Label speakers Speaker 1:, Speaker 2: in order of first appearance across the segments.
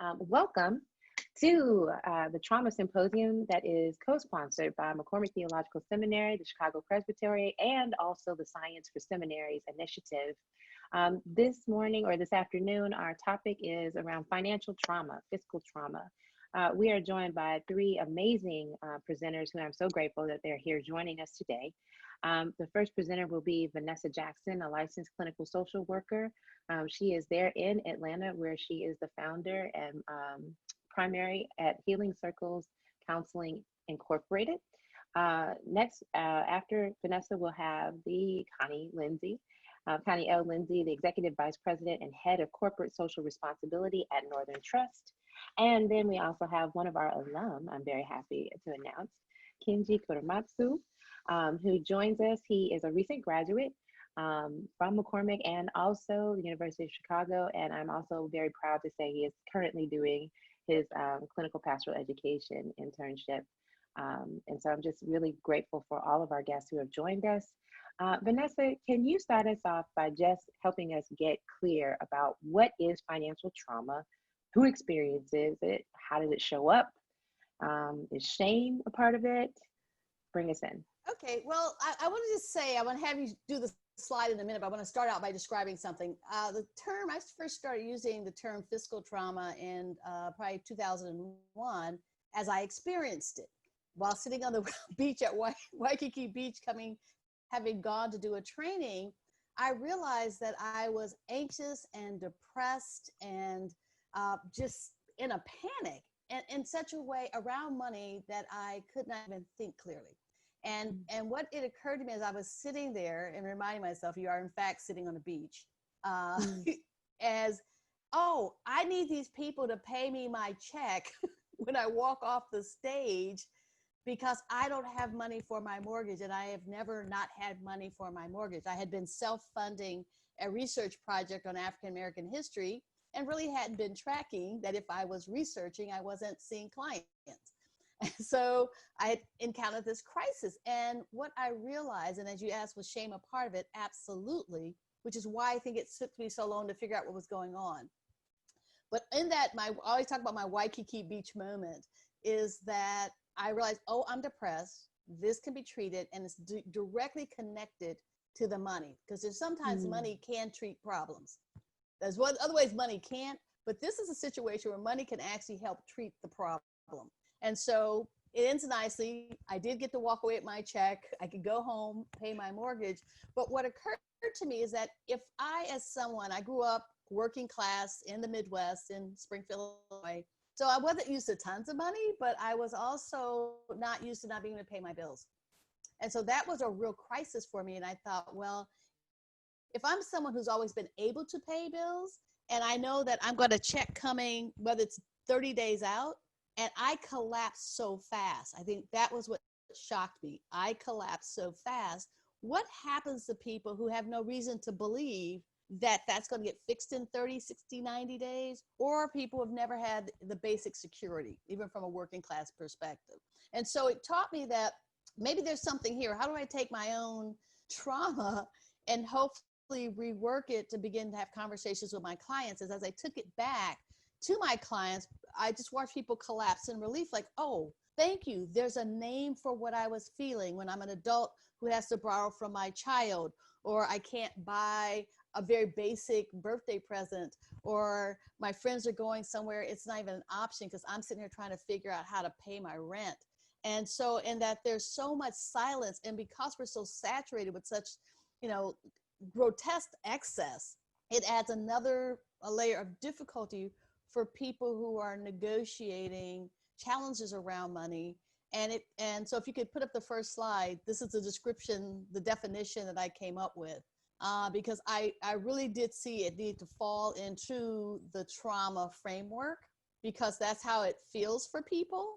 Speaker 1: Welcome to the Trauma Symposium that is co-sponsored by McCormick Theological Seminary, the Chicago Presbytery, and also the Science for Seminaries initiative. This morning or this afternoon, our topic is around financial trauma, fiscal trauma. We are joined by three amazing presenters who I'm so grateful that they're here joining us today. The first presenter will be Vanessa Jackson, a licensed clinical social worker. She is there in Atlanta, where she is the founder and primary at Healing Circles Counseling Incorporated. Next, after Vanessa, we'll have the Connie L. Lindsay, the Executive Vice President and Head of Corporate Social Responsibility at Northern Trust. And then we also have one of our alum, I'm very happy to announce, Kenji Korematsu, who joins us. He is a recent graduate from McCormick and also the University of Chicago. And I'm also very proud to say he is currently doing his clinical pastoral education internship. And so I'm just really grateful for all of our guests who have joined us. Vanessa, can you start us off by just helping us get clear about what is financial trauma, who experiences it, how does it show up, is shame a part of it? Bring us in.
Speaker 2: Okay, well, I want to just say, I want to have you do the slide in a minute, but I want to start out by describing something. The term, I first started using the term fiscal trauma in probably 2001 as I experienced it while sitting on the beach at Waikiki Beach, having gone to do a training. I realized that I was anxious and depressed and just in a panic and in such a way around money that I could not even think clearly. And what it occurred to me as I was sitting there and reminding myself, you are in fact sitting on a beach, as, oh, I need these people to pay me my check when I walk off the stage because I don't have money for my mortgage, and I have never not had money for my mortgage. I had been self-funding a research project on African-American history and really hadn't been tracking that if I was researching, I wasn't seeing clients. So I had encountered this crisis. And what I realized, and as you asked, was shame a part of it? Absolutely, which is why I think it took me so long to figure out what was going on. But in that, I always talk about my Waikiki Beach moment, is that I realized, oh, I'm depressed. This can be treated, and it's directly connected to the money, because there's sometimes money can treat problems. There's other ways money can't, but this is a situation where money can actually help treat the problem. And so it ends nicely. I did get to walk away with my check. I could go home, pay my mortgage. But what occurred to me is that if I grew up working class in the Midwest in Springfield, Illinois. So I wasn't used to tons of money, but I was also not used to not being able to pay my bills. And so that was a real crisis for me. And I thought, well, if I'm someone who's always been able to pay bills, and I know that I'm got a check coming, whether it's 30 days out, and I collapsed so fast. I think that was what shocked me. I collapsed so fast. What happens to people who have no reason to believe that that's going to get fixed in 30, 60, 90 days, or people who have never had the basic security, even from a working class perspective? And so it taught me that maybe there's something here. How do I take my own trauma and hopefully rework it to begin to have conversations with my clients? As I took it back to my clients, I just watched people collapse in relief, like, oh, thank you. There's a name for what I was feeling when I'm an adult who has to borrow from my child, or I can't buy a very basic birthday present, or my friends are going somewhere. It's not even an option because I'm sitting here trying to figure out how to pay my rent. And so, and that there's so much silence, and because we're so saturated with such, grotesque excess, it adds another layer of difficulty for people who are negotiating challenges around money. And so if you could put up the first slide, this is the description, the definition that I came up with, because I really did see it need to fall into the trauma framework, because that's how it feels for people.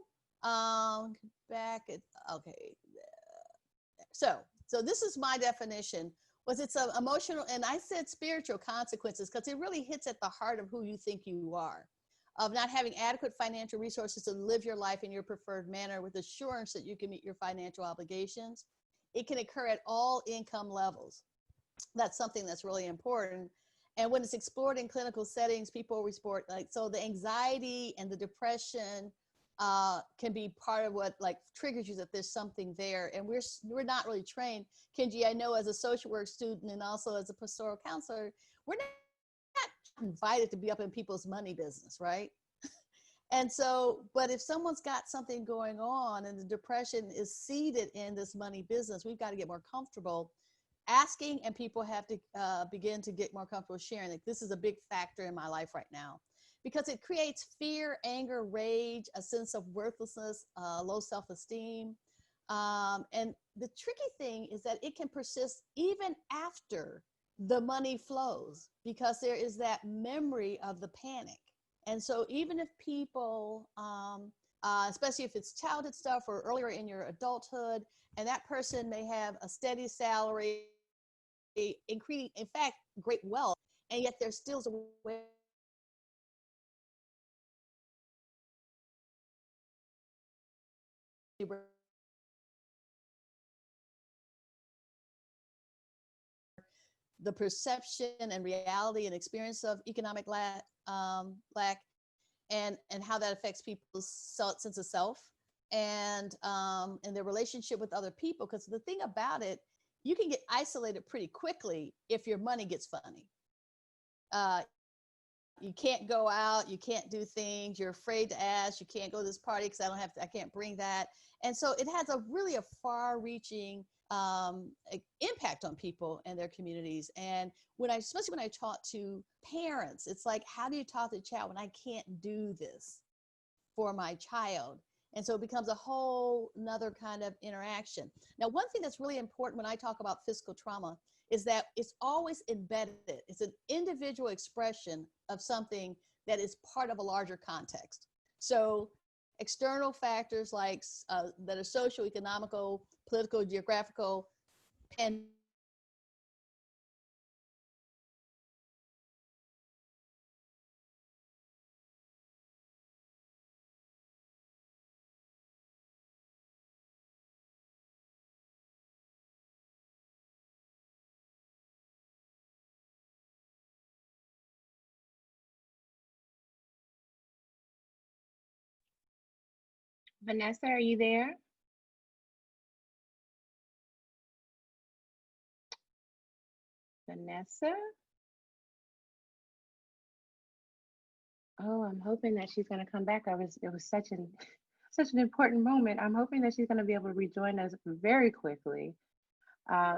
Speaker 2: So this is my definition. It's an emotional, and I said spiritual consequences, because it really hits at the heart of who you think you are, of not having adequate financial resources to live your life in your preferred manner with assurance that you can meet your financial obligations. It can occur at all income levels. That's something that's really important. And when it's explored in clinical settings, people report so the anxiety and the depression can be part of what triggers you that there's something there. And we're not really trained. Kenji, I know as a social work student and also as a pastoral counselor, we're not invited to be up in people's money business, right? And so, but if someone's got something going on and the depression is seated in this money business, we've got to get more comfortable asking, and people have to begin to get more comfortable sharing. Like, this is a big factor in my life right now, because it creates fear, anger, rage, a sense of worthlessness, low self-esteem. And the tricky thing is that it can persist even after the money flows, because there is that memory of the panic. And so even if people, especially if it's childhood stuff or earlier in your adulthood, and that person may have a steady salary, increasing, in fact, great wealth, and yet there's still a way the perception and reality and experience of economic lack and how that affects people's sense of self and their relationship with other people. Because the thing about it, you can get isolated pretty quickly if your money gets funny. You can't go out, you can't do things, you're afraid to ask, you can't go to this party because I can't bring that. And so it has a really far-reaching impact on people and their communities. And especially when I talk to parents, it's like, how do you talk to the child when I can't do this for my child? And so it becomes a whole nother kind of interaction. Now, one thing that's really important when I talk about fiscal trauma is that it's always embedded. It's an individual expression of something that is part of a larger context. So external factors like that are social, economical, political, geographical, and
Speaker 1: Vanessa, are you there? Vanessa? Oh, I'm hoping that she's going to come back. It was such an important moment. I'm hoping that she's going to be able to rejoin us very quickly.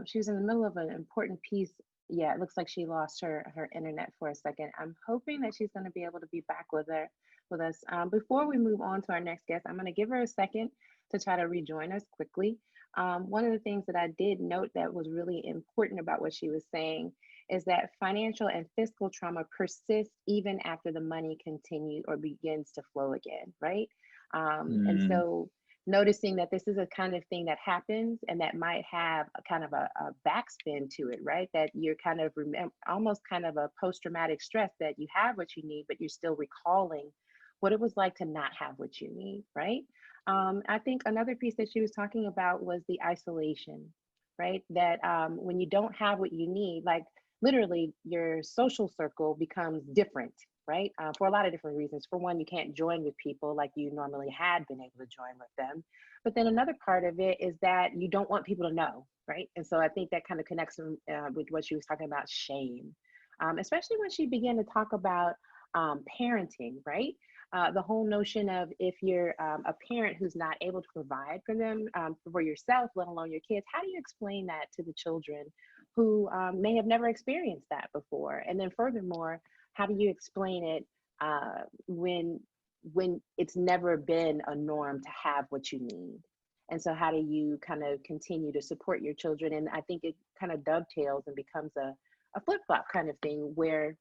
Speaker 1: She was in the middle of an important piece. Yeah, it looks like she lost her internet for a second. I'm hoping that she's going to be able to be back with us. Before we move on to our next guest, I'm going to give her a second to try to rejoin us quickly. One of the things that I did note that was really important about what she was saying is that financial and fiscal trauma persists even after the money continues or begins to flow again, right? And so noticing that this is a kind of thing that happens and that might have a kind of a backspin to it, right? That you're kind of almost kind of a post-traumatic stress, that you have what you need, but you're still recalling what it was like to not have what you need, right? I think another piece that she was talking about was the isolation, right? That when you don't have what you need, like literally your social circle becomes different, right? For a lot of different reasons. For one, you can't join with people like you normally had been able to join with them. But then another part of it is that you don't want people to know, right? And so I think that kind of connects with what she was talking about, shame, especially when she began to talk about parenting, right? The whole notion of if you're a parent who's not able to provide for them, for yourself, let alone your kids, how do you explain that to the children who may have never experienced that before? And then furthermore, how do you explain it when it's never been a norm to have what you need? And so how do you kind of continue to support your children? And I think it kind of dovetails and becomes a flip-flop kind of thing where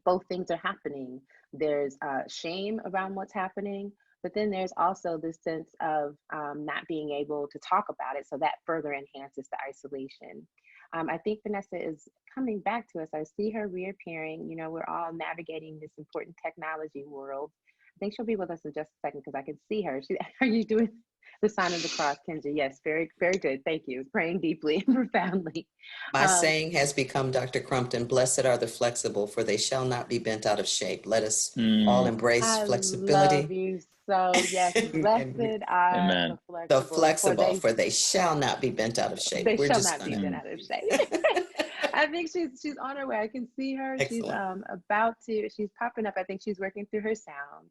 Speaker 1: both things are happening. There's shame around what's happening, but then there's also this sense of not being able to talk about it. So that further enhances the isolation. I think Vanessa is coming back to us. I see her reappearing. You know, we're all navigating this important technology world. I think she'll be with us in just a second because I can see her. Are you doing? The sign of the cross, Kenji. Yes, very, very good. Thank you. Praying deeply and profoundly.
Speaker 3: My saying has become, Dr. Crumpton, blessed are the flexible, for they shall not be bent out of shape. Let us all embrace
Speaker 1: I love
Speaker 3: flexibility.
Speaker 1: you so. Yes, blessed are
Speaker 4: Amen.
Speaker 1: the
Speaker 3: The
Speaker 1: flexible,
Speaker 3: flexible, for they shall not be bent out of shape.
Speaker 1: they
Speaker 3: We're
Speaker 1: shall
Speaker 3: just
Speaker 1: not be
Speaker 3: gonna.
Speaker 1: bent out of shape. I think she's on her way. I can see her. She's
Speaker 3: Excellent.
Speaker 1: she's popping up. I think she's working through her sound.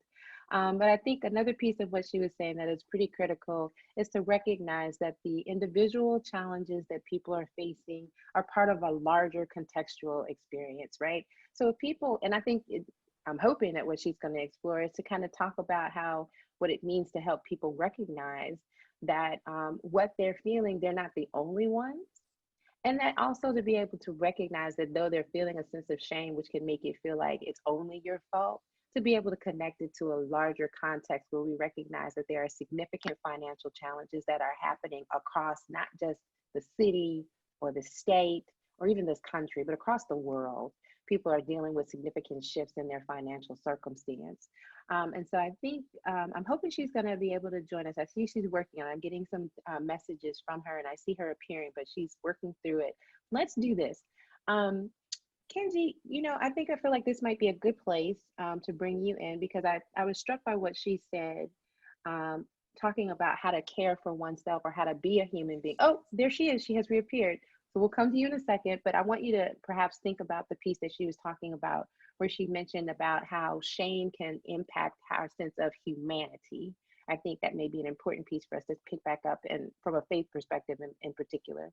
Speaker 1: But I think another piece of what she was saying that is pretty critical is to recognize that the individual challenges that people are facing are part of a larger contextual experience, right? So if people, and I think I'm hoping that what she's going to explore is to kind of talk about how what it means to help people recognize that what they're feeling, they're not the only ones. And that also to be able to recognize that though they're feeling a sense of shame, which can make it feel like it's only your fault, to be able to connect it to a larger context where we recognize that there are significant financial challenges that are happening across not just the city or the state or even this country, but across the world. People are dealing with significant shifts in their financial circumstance. And so I think I'm hoping she's going to be able to join us. I see she's working on it. I'm getting some messages from her and I see her appearing, but she's working through it. Let's do this. Kenji, I feel like this might be a good place to bring you in because I was struck by what she said, talking about how to care for oneself or how to be a human being. Oh, there she is. She has reappeared. So we'll come to you in a second, but I want you to perhaps think about the piece that she was talking about where she mentioned about how shame can impact our sense of humanity. I think that may be an important piece for us to pick back up and from a faith perspective in particular.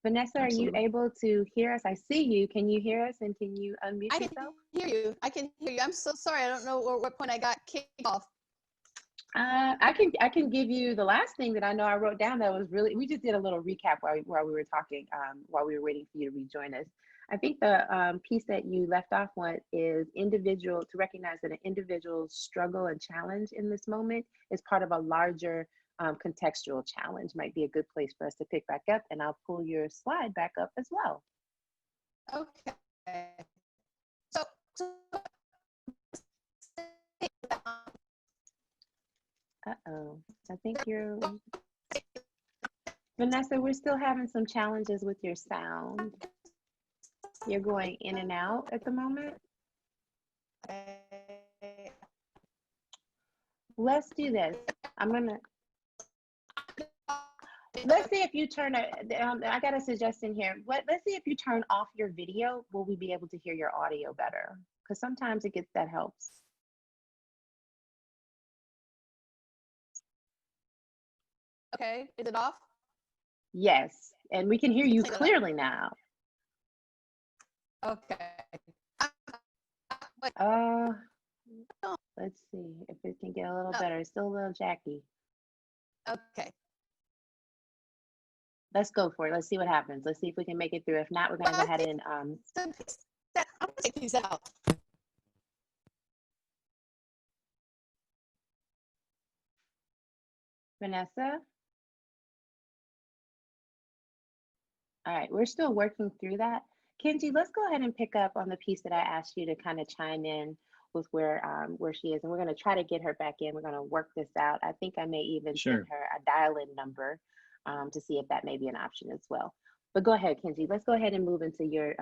Speaker 1: Vanessa,
Speaker 4: Absolutely.
Speaker 1: are you able to hear us? I see you. Can you hear us and can you unmute
Speaker 2: I can
Speaker 1: yourself?
Speaker 2: hear you. I can hear you. I'm so sorry. I don't know what point I got kicked off.
Speaker 1: I can give you the last thing that I know I wrote down that was really, we just did a little recap while we were talking, while we were waiting for you to rejoin us. I think the piece that you left off on is to recognize that an individual's struggle and challenge in this moment is part of a larger contextual challenge. Might be a good place for us to pick back up, and I'll pull your slide back up as well.
Speaker 2: Okay. So
Speaker 1: Uh-oh, I think Vanessa, we're still having some challenges with your sound. You're going in and out at the moment. Let's do this. Let's see if you turn I got a suggestion here. Let's see if you turn off your video. Will we be able to hear your audio better? Because sometimes that helps.
Speaker 2: okay, is it off?
Speaker 1: Yes, and we can hear you clearly now.
Speaker 2: Okay.
Speaker 1: Let's see if it can get a little better. It's still a little jacky.
Speaker 2: Okay.
Speaker 1: Let's go for it. Let's see what happens. Let's see if we can make it through. If not, we're gonna go ahead and
Speaker 2: I'm gonna take these out.
Speaker 1: Vanessa. All right, we're still working through that. Kenji, let's go ahead and pick up on the piece that I asked you to kind of chime in with where she is, and we're going to try to get her back in. We're going to work this out. I think I may even send her a dial-in number to see if that may be an option as well. But go ahead, Kenji. Let's go ahead and move into your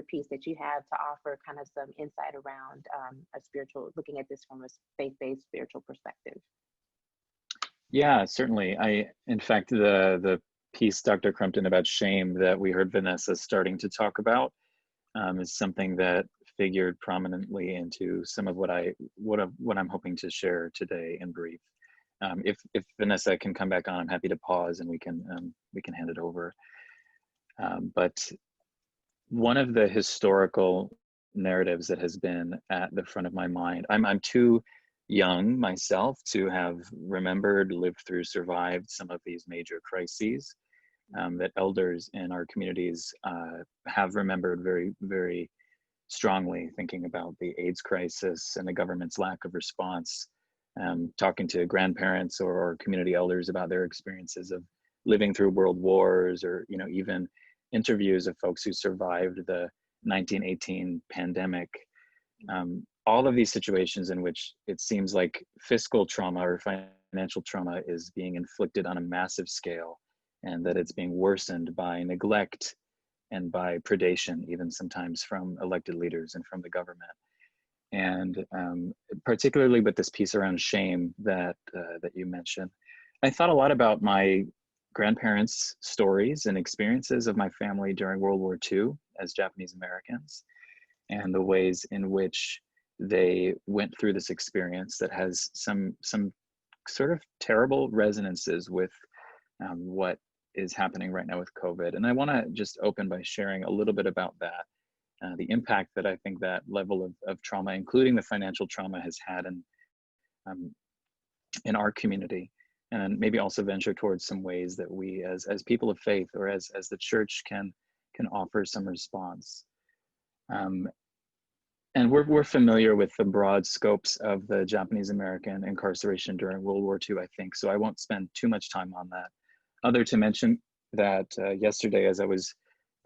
Speaker 1: piece that you have to offer kind of some insight around looking at this from a faith-based spiritual perspective.
Speaker 4: Yeah, certainly. In fact, the piece, Dr. Crumpton, about shame that we heard Vanessa starting to talk about is something that figured prominently into some of what I'm hoping to share today in brief. If Vanessa can come back on, I'm happy to pause and we can hand it over. But one of the historical narratives that has been at the front of my mind, I'm too young myself to have remembered, lived through, survived some of these major crises that elders in our communities have remembered very, very strongly, thinking about the AIDS crisis and the government's lack of response, talking to grandparents or community elders about their experiences of living through world wars, or even interviews of folks who survived the 1918 pandemic. All of these situations in which it seems like fiscal trauma or financial trauma is being inflicted on a massive scale, and that it's being worsened by neglect and by predation, even sometimes from elected leaders and from the government. And particularly with this piece around shame that you mentioned, I thought a lot about my grandparents' stories and experiences of my family during World War II as Japanese Americans, and the ways in which they went through this experience that has some sort of terrible resonances with what is happening right now with COVID. And I want to just open by sharing a little bit about that, the impact that I think that level of trauma, including the financial trauma, has had in our community, and maybe also venture towards some ways that we as people of faith, or as the church, can offer some response. And we're familiar with the broad scopes of the Japanese American incarceration during World War II, I think, so I won't spend too much time on that. Other to mention that yesterday, as I was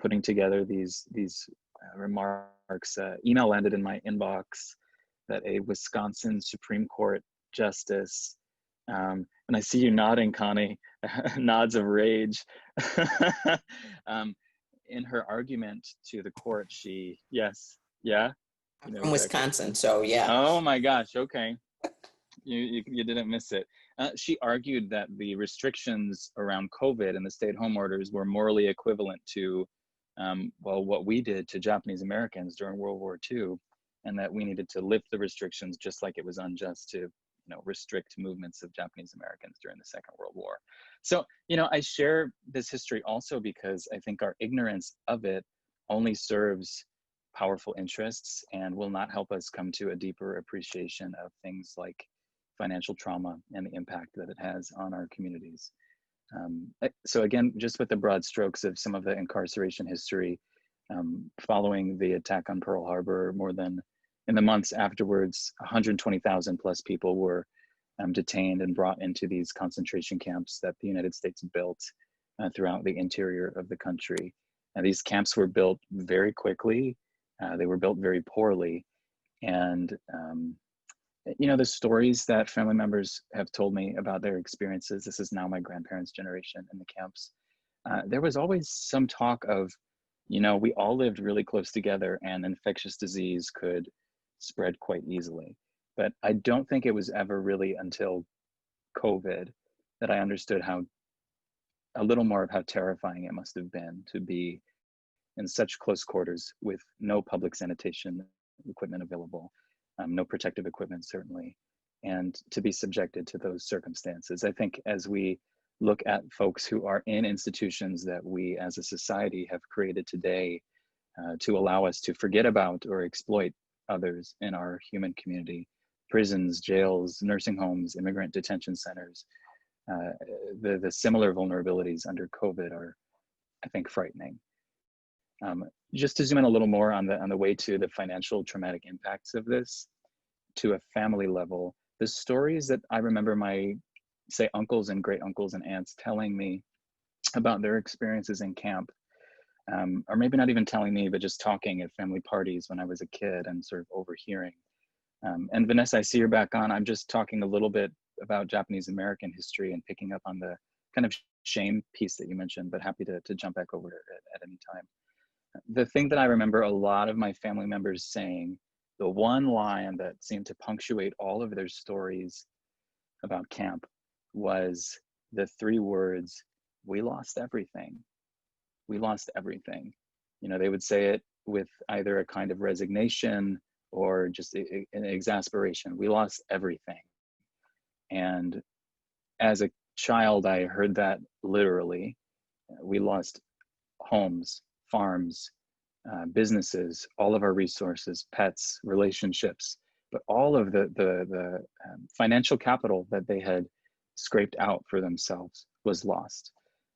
Speaker 4: putting together these remarks, email landed in my inbox that a Wisconsin Supreme Court justice, and I see you nodding, Connie, nods of rage. In her argument to the court,
Speaker 3: I'm from Wisconsin, so yeah.
Speaker 4: Oh my gosh, okay. You didn't miss it. She argued that the restrictions around COVID and the stay-at-home orders were morally equivalent to, well, what we did to Japanese Americans during World War II, and that we needed to lift the restrictions just like it was unjust to, restrict movements of Japanese Americans during the Second World War. So, I share this history also because I think our ignorance of it only serves powerful interests and will not help us come to a deeper appreciation of things like financial trauma and the impact that it has on our communities. So again, just with the broad strokes of some of the incarceration history, following the attack on Pearl Harbor, more than in the months afterwards, 120,000 plus people were detained and brought into these concentration camps that the United States built throughout the interior of the country. And these camps were built very quickly. They were built very poorly. And, the stories that family members have told me about their experiences, this is now my grandparents' generation in the camps, there was always some talk of, we all lived really close together and infectious disease could spread quite easily. But I don't think it was ever really until COVID that I understood a little more of how terrifying it must have been to be in such close quarters with no public sanitation equipment available, no protective equipment certainly, and to be subjected to those circumstances. I think as we look at folks who are in institutions that we as a society have created today to allow us to forget about or exploit others in our human community, prisons, jails, nursing homes, immigrant detention centers, the similar vulnerabilities under COVID are, I think, frightening. Just to zoom in a little more on the way to the financial traumatic impacts of this to a family level, the stories that I remember my, say, uncles and great uncles and aunts telling me about their experiences in camp, or maybe not even telling me, but just talking at family parties when I was a kid and sort of overhearing. And Vanessa, I see you're back on. I'm just talking a little bit about Japanese American history and picking up on the kind of shame piece that you mentioned, but happy to jump back over at any time. The thing that I remember a lot of my family members saying, the one line that seemed to punctuate all of their stories about camp was the three words, "We lost everything. We lost everything." They would say it with either a kind of resignation or just an exasperation. We lost everything. And as a child, I heard that literally. We lost homes, farms, businesses, all of our resources, pets, relationships, but all of the financial capital that they had scraped out for themselves was lost.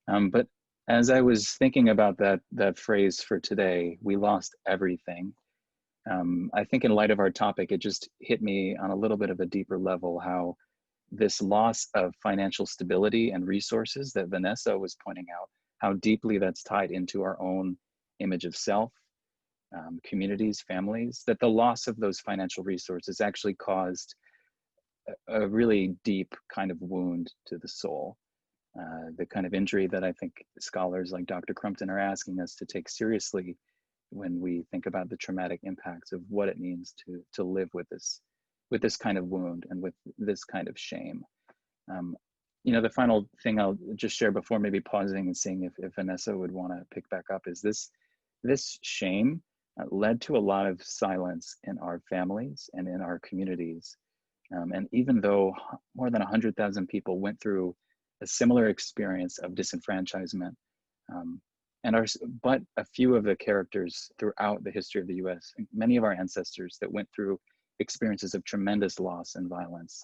Speaker 4: But as I was thinking about that phrase for today, we lost everything, I think in light of our topic, it just hit me on a little bit of a deeper level how this loss of financial stability and resources that Vanessa was pointing out, how deeply that's tied into our own image of self, communities, families, that the loss of those financial resources actually caused a really deep kind of wound to the soul. The kind of injury that I think scholars like Dr. Crumpton are asking us to take seriously when we think about the traumatic impacts of what it means to live with this kind of wound and with this kind of shame. You know, the final thing I'll just share before maybe pausing and seeing if Vanessa would want to pick back up is this shame led to a lot of silence in our families and in our communities. And even though more than 100,000 people went through a similar experience of disenfranchisement, but a few of the characters throughout the history of the US, many of our ancestors that went through experiences of tremendous loss and violence.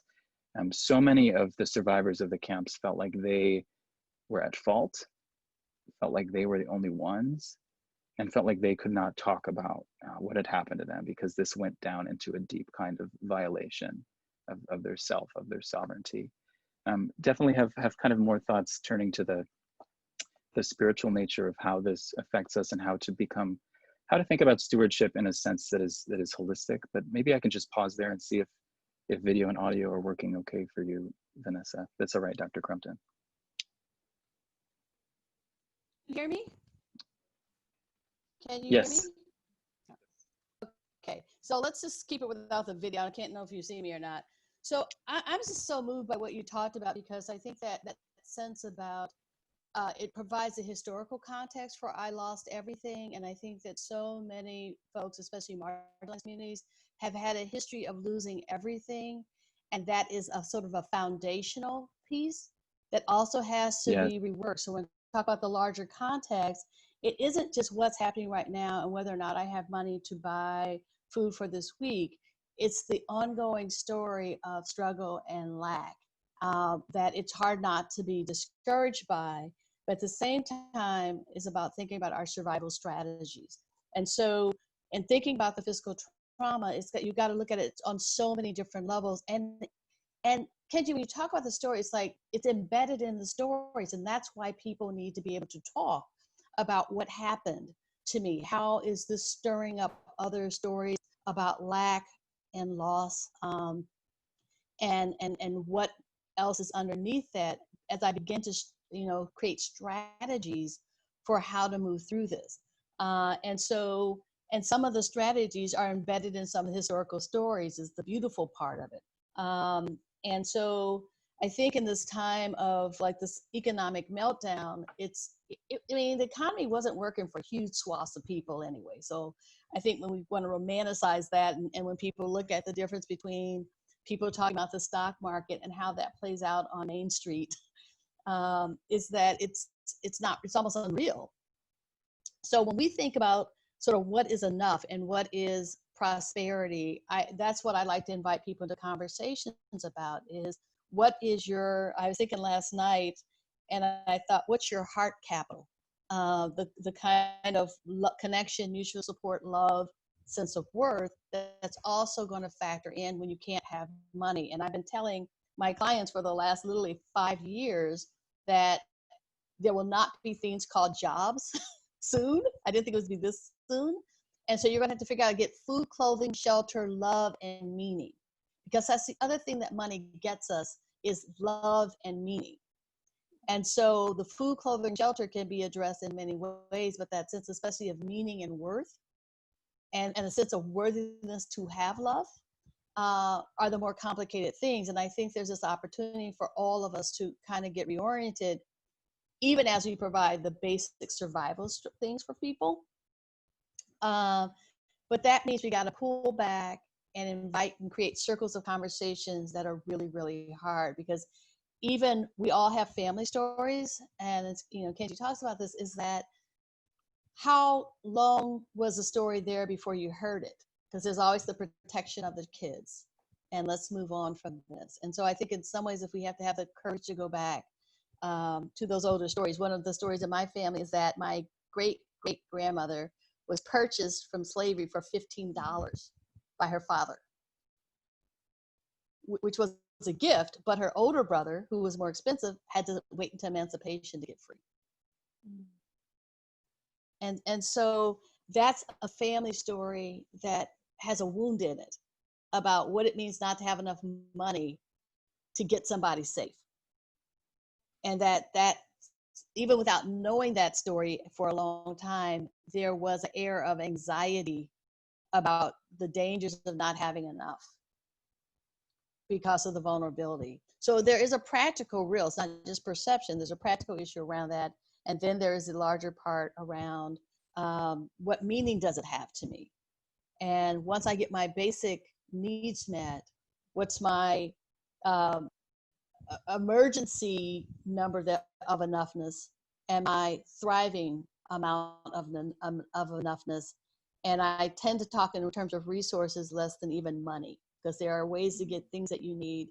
Speaker 4: So many of the survivors of the camps felt like they were at fault, felt like they were the only ones, and felt like they could not talk about what had happened to them because this went down into a deep kind of violation of their self, of their sovereignty. Definitely have kind of more thoughts turning to the spiritual nature of how this affects us and how to think about stewardship in a sense that is holistic. But maybe I can just pause there and see if video and audio are working okay for you, Vanessa. That's all right, Dr. Crumpton.
Speaker 2: You hear me? Can you
Speaker 4: Yes.
Speaker 2: hear me? Okay, so let's just keep it without the video. I can't know if you see me or not. So I'm just so moved by what you talked about, because I think that sense about it provides a historical context for I lost everything. And I think that so many folks, especially marginalized communities, have had a history of losing everything. And that is a sort of a foundational piece that also has to be reworked. So when we talk about the larger context, it isn't just what's happening right now and whether or not I have money to buy food for this week. It's the ongoing story of struggle and lack that it's hard not to be discouraged by, but at the same time is about thinking about our survival strategies. And so in thinking about the physical trauma, it's that you've got to look at it on so many different levels. And Kenji, when you talk about the story, it's like it's embedded in the stories, and that's why people need to be able to talk about what happened to me. How is this stirring up other stories about lack and loss, and what else is underneath that, as I begin to create strategies for how to move through this. And some of the strategies are embedded in some historical stories, is the beautiful part of it. And so I think in this time of like this economic meltdown, the economy wasn't working for huge swaths of people anyway. So I think when we want to romanticize that, and when people look at the difference between people talking about the stock market and how that plays out on Main Street, is that it's almost unreal. So when we think about sort of what is enough and what is prosperity, that's what I like to invite people into conversations about, is what is I was thinking last night, and I thought, what's your heart capital? The kind of connection, mutual support, love, sense of worth that's also going to factor in when you can't have money. And I've been telling my clients for the last literally 5 years that there will not be things called jobs soon. I didn't think it would be this soon. And so you're going to have to figure out how to get food, clothing, shelter, love, and meaning. Because that's the other thing that money gets us, is love and meaning. And so the food, clothing, shelter can be addressed in many ways, but that sense, especially of meaning and worth, and a sense of worthiness to have love, are the more complicated things. And I think there's this opportunity for all of us to kind of get reoriented, even as we provide the basic survival things for people. But that means we got to pull back and invite and create circles of conversations that are really, really hard, because even we all have family stories, and it's, Kenji talks about this, is that how long was the story there before you heard it? Because there's always the protection of the kids, and let's move on from this. And so I think in some ways, if we have to have the courage to go back to those older stories. One of the stories in my family is that my great-great-grandmother was purchased from slavery for $15 by her father, which was a gift, but her older brother, who was more expensive, had to wait until emancipation to get free. And so that's a family story that has a wound in it about what it means not to have enough money to get somebody safe. And that even without knowing that story for a long time, there was an air of anxiety about the dangers of not having enough because of the vulnerability. So there is a practical real, it's not just perception, there's a practical issue around that. And then there is the larger part around what meaning does it have to me? And once I get my basic needs met, what's my emergency number of enoughness and my thriving amount of enoughness? And I tend to talk in terms of resources less than even money, because there are ways to get things that you need.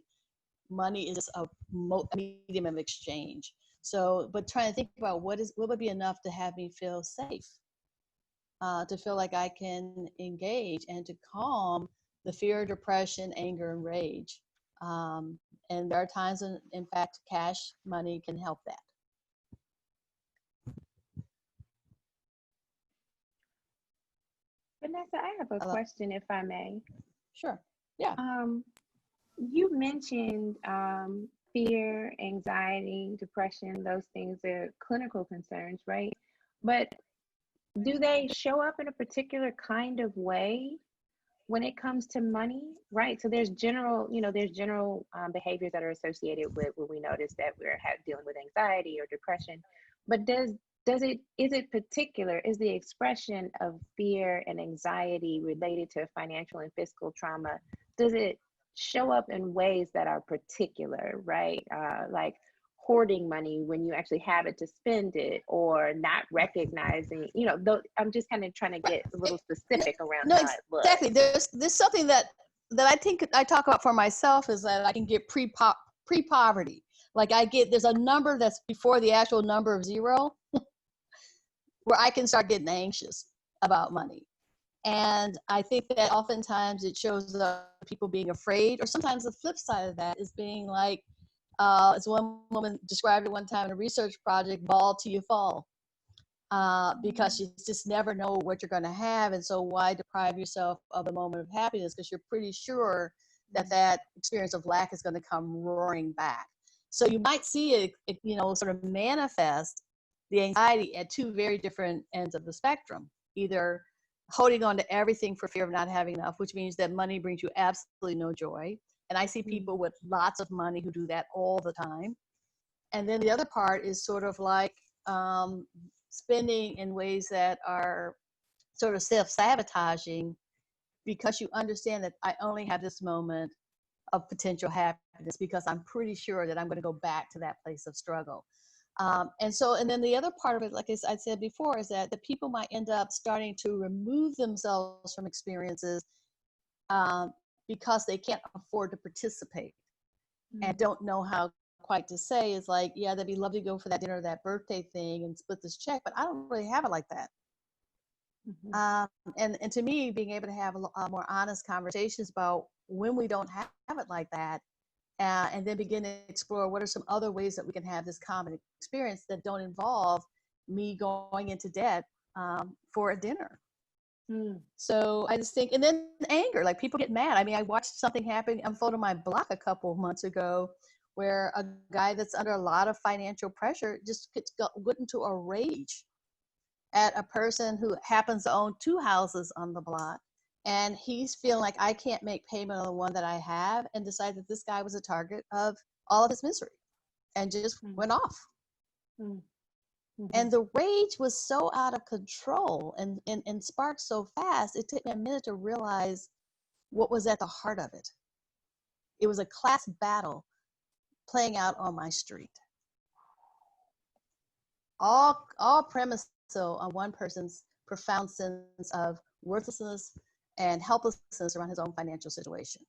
Speaker 2: Money is a medium of exchange. So, but trying to think about what would be enough to have me feel safe, to feel like I can engage and to calm the fear, depression, anger, and rage. And there are times when, in fact, cash money can help that.
Speaker 1: Vanessa, I have a question, if I may.
Speaker 2: Sure. Yeah.
Speaker 1: You mentioned fear, anxiety, depression, those things are clinical concerns, right? But do they show up in a particular kind of way when it comes to money, right? So there's general, behaviors that are associated with when we notice that we're dealing with anxiety or depression. But is the expression of fear and anxiety related to financial and fiscal trauma, does it show up in ways that are particular, right? Like hoarding money when you actually have it to spend it, or not recognizing, I'm just kind of trying to get a little specific around how it looks.
Speaker 2: Exactly. There's something that I think I talk about for myself is that I can get pre-poverty. Like there's a number that's before the actual number of zero where I can start getting anxious about money. And I think that oftentimes it shows up people being afraid, or sometimes the flip side of that is being like, as one woman described it one time in a research project, ball till you fall, because you just never know what you're going to have. And so why deprive yourself of a moment of happiness, because you're pretty sure that experience of lack is going to come roaring back. So you might see it sort of manifest the anxiety at two very different ends of the spectrum, either holding on to everything for fear of not having enough, which means that money brings you absolutely no joy. And I see people with lots of money who do that all the time. And then the other part is sort of like spending in ways that are sort of self-sabotaging, because you understand that I only have this moment of potential happiness because I'm pretty sure that I'm going to go back to that place of struggle. And then the other part of it, like I said before, is that the people might end up starting to remove themselves from experiences because they can't afford to participate and don't know how quite to say. Is like, yeah, that'd be lovely to go for that dinner, that birthday thing, and split this check, but I don't really have it like that. And to me, being able to have a more honest conversations about when we don't have it like that, and then begin to explore what are some other ways that we can have this common experience that don't involve me going into debt for a dinner. So I just think, and then anger, like people get mad. I mean, I watched something happen unfold on my block a couple of months ago, where a guy that's under a lot of financial pressure just went into a rage at a person who happens to own 2 houses on the block. And he's feeling like, I can't make payment on the one that I have, and decided that this guy was a target of all of his misery and just went off. And the rage was so out of control and sparked so fast, it took me a minute to realize what was at the heart of it. It was a class battle playing out on my street. All premised on one person's profound sense of worthlessness and helplessness around his own financial situation.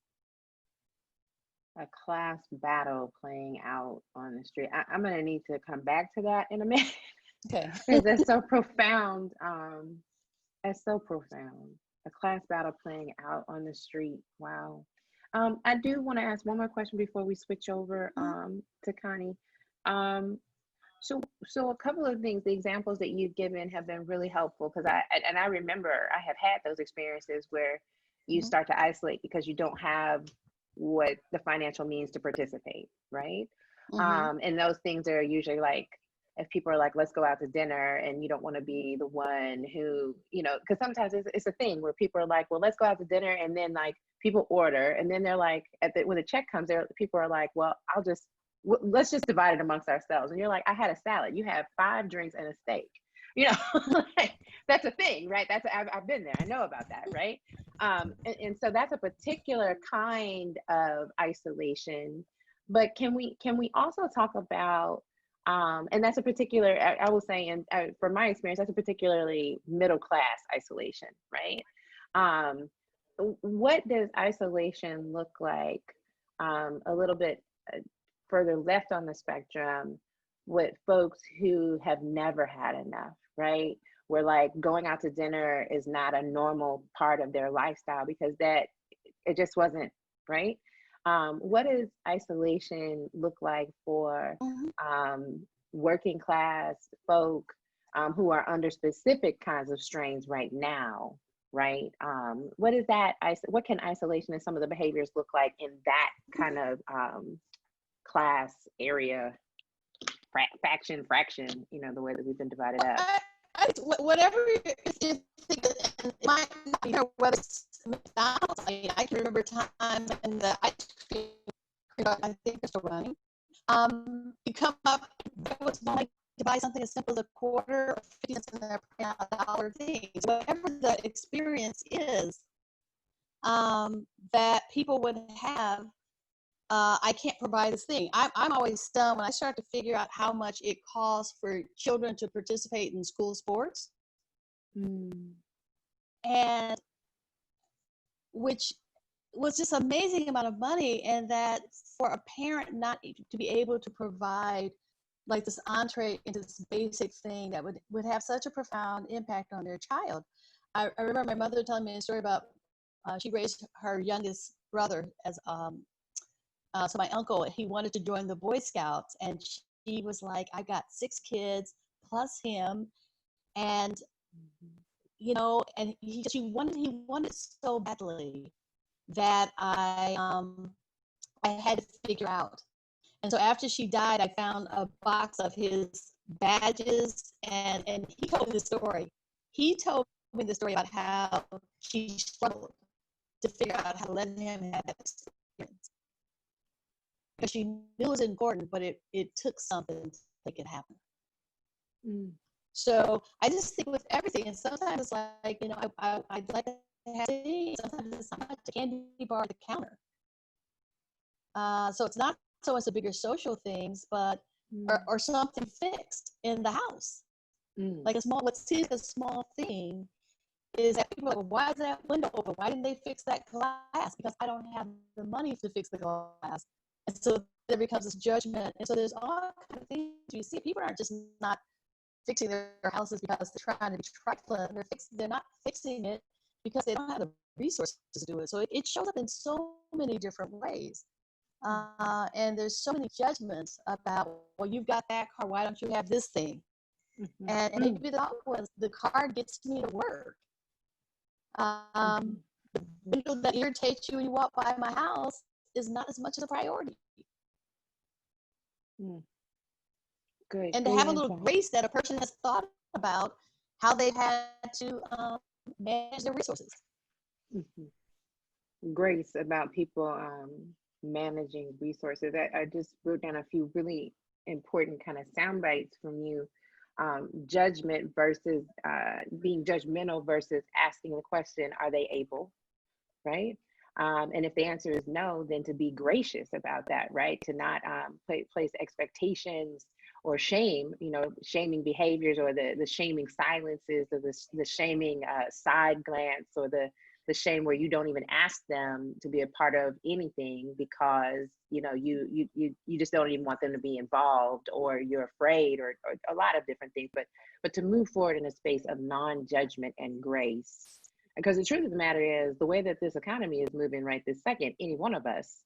Speaker 1: A class battle playing out on the street. I'm going to need to come back to that in a minute.
Speaker 2: Okay.
Speaker 1: Because that's so profound. That's so profound. A class battle playing out on the street. Wow. I do want to ask one more question before we switch over to Connie. So a couple of things, the examples that you've given have been really helpful, because I remember I have had those experiences where you start to isolate because you don't have what the financial means to participate, right?
Speaker 2: Mm-hmm.
Speaker 1: And those things are usually like, if people are like, let's go out to dinner, and you don't want to be the one who, because sometimes it's a thing where people are like, well, let's go out to dinner, and then like people order, and then they're like, when the check comes there, people are like, well, let's just divide it amongst ourselves. And you're like, I had a salad, you have 5 drinks and a steak, like, that's a thing, right? I've been there, I know about that, right? And so that's a particular kind of isolation. But can we also talk about, and that's a particular, I will say, and from my experience, that's a particularly middle class isolation, right? What does isolation look like a little bit further left on the spectrum with folks who have never had enough, right? Where like going out to dinner is not a normal part of their lifestyle because it just wasn't, right? What does isolation look like for working class folk who are under specific kinds of strains right now, right? What is that? What can isolation and some of the behaviors look like in that kind of class area, fraction, the way that we've been divided up?
Speaker 2: Whatever you think, it might not be whether it's McDonald's. I can remember a time when the ice cream, I think they're still running. You come up, there was money to buy something as simple as a quarter or 50 cents and they're paying out $1 things. Whatever the experience is that people would have, I can't provide this thing. I'm always stunned when I start to figure out how much it costs for children to participate in school sports. And which was just amazing amount of money, and that for a parent not to be able to provide like this entree into this basic thing that would have such a profound impact on their child. I remember my mother telling me a story about she raised her youngest brother as so my uncle, he wanted to join the Boy Scouts, and she was like, I got 6 kids plus him, and and he wanted so badly that I had to figure out. And so after she died, I found a box of his badges, and he told me the story. He told me the story about how she struggled to figure out how to let him have that experience. Because she knew it was important, but it took something to make it happen. So I just think with everything, and sometimes it's like, I'd like to have things. Sometimes it's not much, a candy bar at the counter. So it's not so much the bigger social things, but or something fixed in the house. Like what seems a small thing is that people are like, why is that window open? Why didn't they fix that glass? Because I don't have the money to fix the glass. And so there becomes this judgment. And so there's all kinds of things you see. People aren't just not fixing their houses because they're trying to be trifling. They're not fixing it because they don't have the resources to do it. So it shows up in so many different ways. And there's so many judgments about, well, you've got that car, why don't you have this thing? And maybe the car gets me to work. The window that irritates you when you walk by my house is not as much as a priority.
Speaker 1: Good.
Speaker 2: And to have a little grace that a person has thought about how they've had to manage their resources.
Speaker 1: Grace about people managing resources. I just wrote down a few really important kind of sound bites from you. Judgment versus being judgmental versus asking the question, are they able, right? And if the answer is no, then to be gracious about that, right? To not place expectations or shame, shaming behaviors, or the shaming silences, or the shaming side glance, or the shame where you don't even ask them to be a part of anything because you just don't even want them to be involved, or you're afraid, or a lot of different things. But to move forward in a space of non-judgment and grace. Because the truth of the matter is, the way that this economy is moving right this second, any one of us,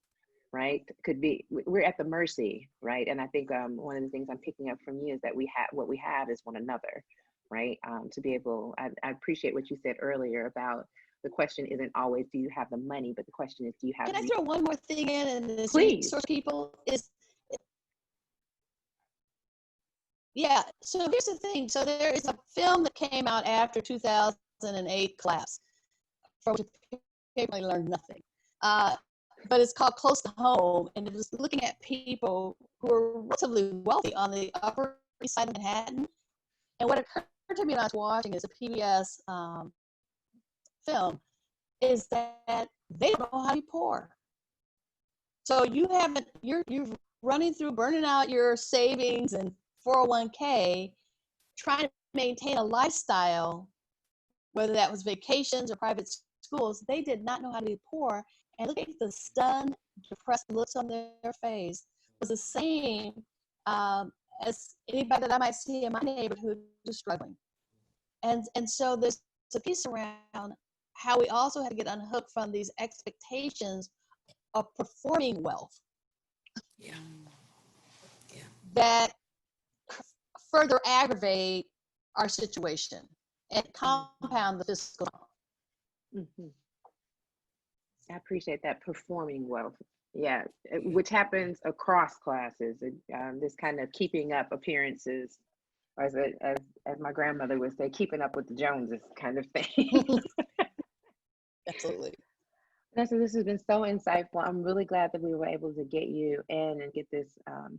Speaker 1: right, we're at the mercy, right? And I think one of the things I'm picking up from you is that what we have is one another, right? To be able, I appreciate what you said earlier about the question isn't always, do you have the money? But the question is, do you have
Speaker 2: Can I throw one more thing in? And this
Speaker 1: Please.
Speaker 2: resource people is, yeah. So here's the thing. So there is a film that came out after 2008 collapse, from which apparently learned nothing. But it's called Close to Home, and it was looking at people who are relatively wealthy on the Upper East Side of Manhattan. And what occurred to me when I was watching is a PBS film is that they don't know how to be poor. So you're running through, burning out your savings and 401k, trying to maintain a lifestyle, whether that was vacations or private schools. They did not know how to be poor. And looking at the stunned, depressed looks on their face was the same as anybody that I might see in my neighborhood who's struggling. And so there's a piece around how we also have to get unhooked from these expectations of performing wealth.
Speaker 3: Yeah. Yeah.
Speaker 2: That further aggravate our situation and compound the fiscal.
Speaker 1: Mm-hmm. I appreciate that, performing wealth. Yeah, which happens across classes. This kind of keeping up appearances, or as my grandmother would say, keeping up with the Joneses kind of thing.
Speaker 2: Absolutely.
Speaker 1: Vanessa, this has been so insightful. I'm really glad that we were able to get you in and get this,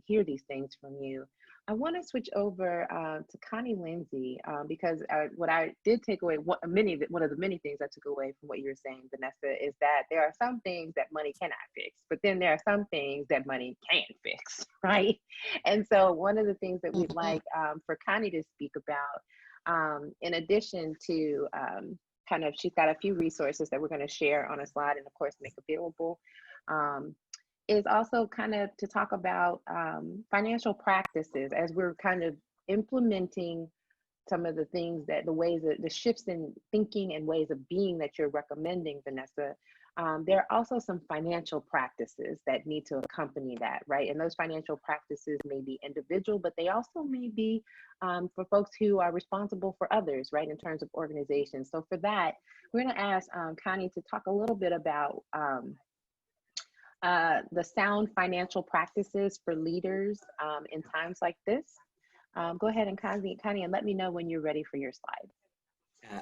Speaker 1: hear these things from you. I want to switch over to Connie Lindsay, because what I did take away, one of the many things I took away from what you were saying, Vanessa, is that there are some things that money cannot fix, but then there are some things that money can fix, right? And so one of the things that we'd like for Connie to speak about, in addition to she's got a few resources that we're going to share on a slide and of course make available, is also kind of to talk about financial practices as we're kind of implementing some of the things that the shifts in thinking and ways of being that you're recommending, Vanessa. There are also some financial practices that need to accompany that, right? And those financial practices may be individual, but they also may be for folks who are responsible for others, right, in terms of organizations. So for that, we're going to ask Connie to talk a little bit about the sound financial practices for leaders in times like this. Go ahead and Connie, and let me know when you're ready for your slide.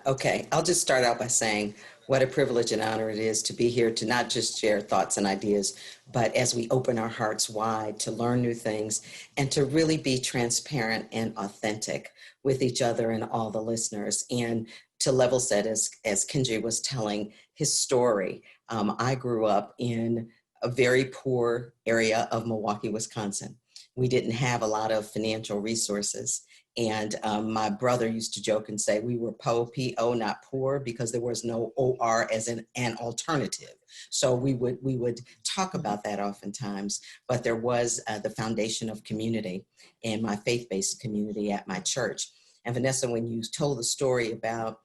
Speaker 3: Okay, I'll just start out by saying what a privilege and honor it is to be here to not just share thoughts and ideas, but as we open our hearts wide to learn new things and to really be transparent and authentic with each other and all the listeners, and to level set, as Kenji was telling his story. I grew up in a very poor area of Milwaukee, Wisconsin. We didn't have a lot of financial resources. And my brother used to joke and say we were P-O, not poor, because there was no O-R as an alternative. So we would talk about that oftentimes, but there was the foundation of community in my faith-based community at my church. And Vanessa, when you told the story about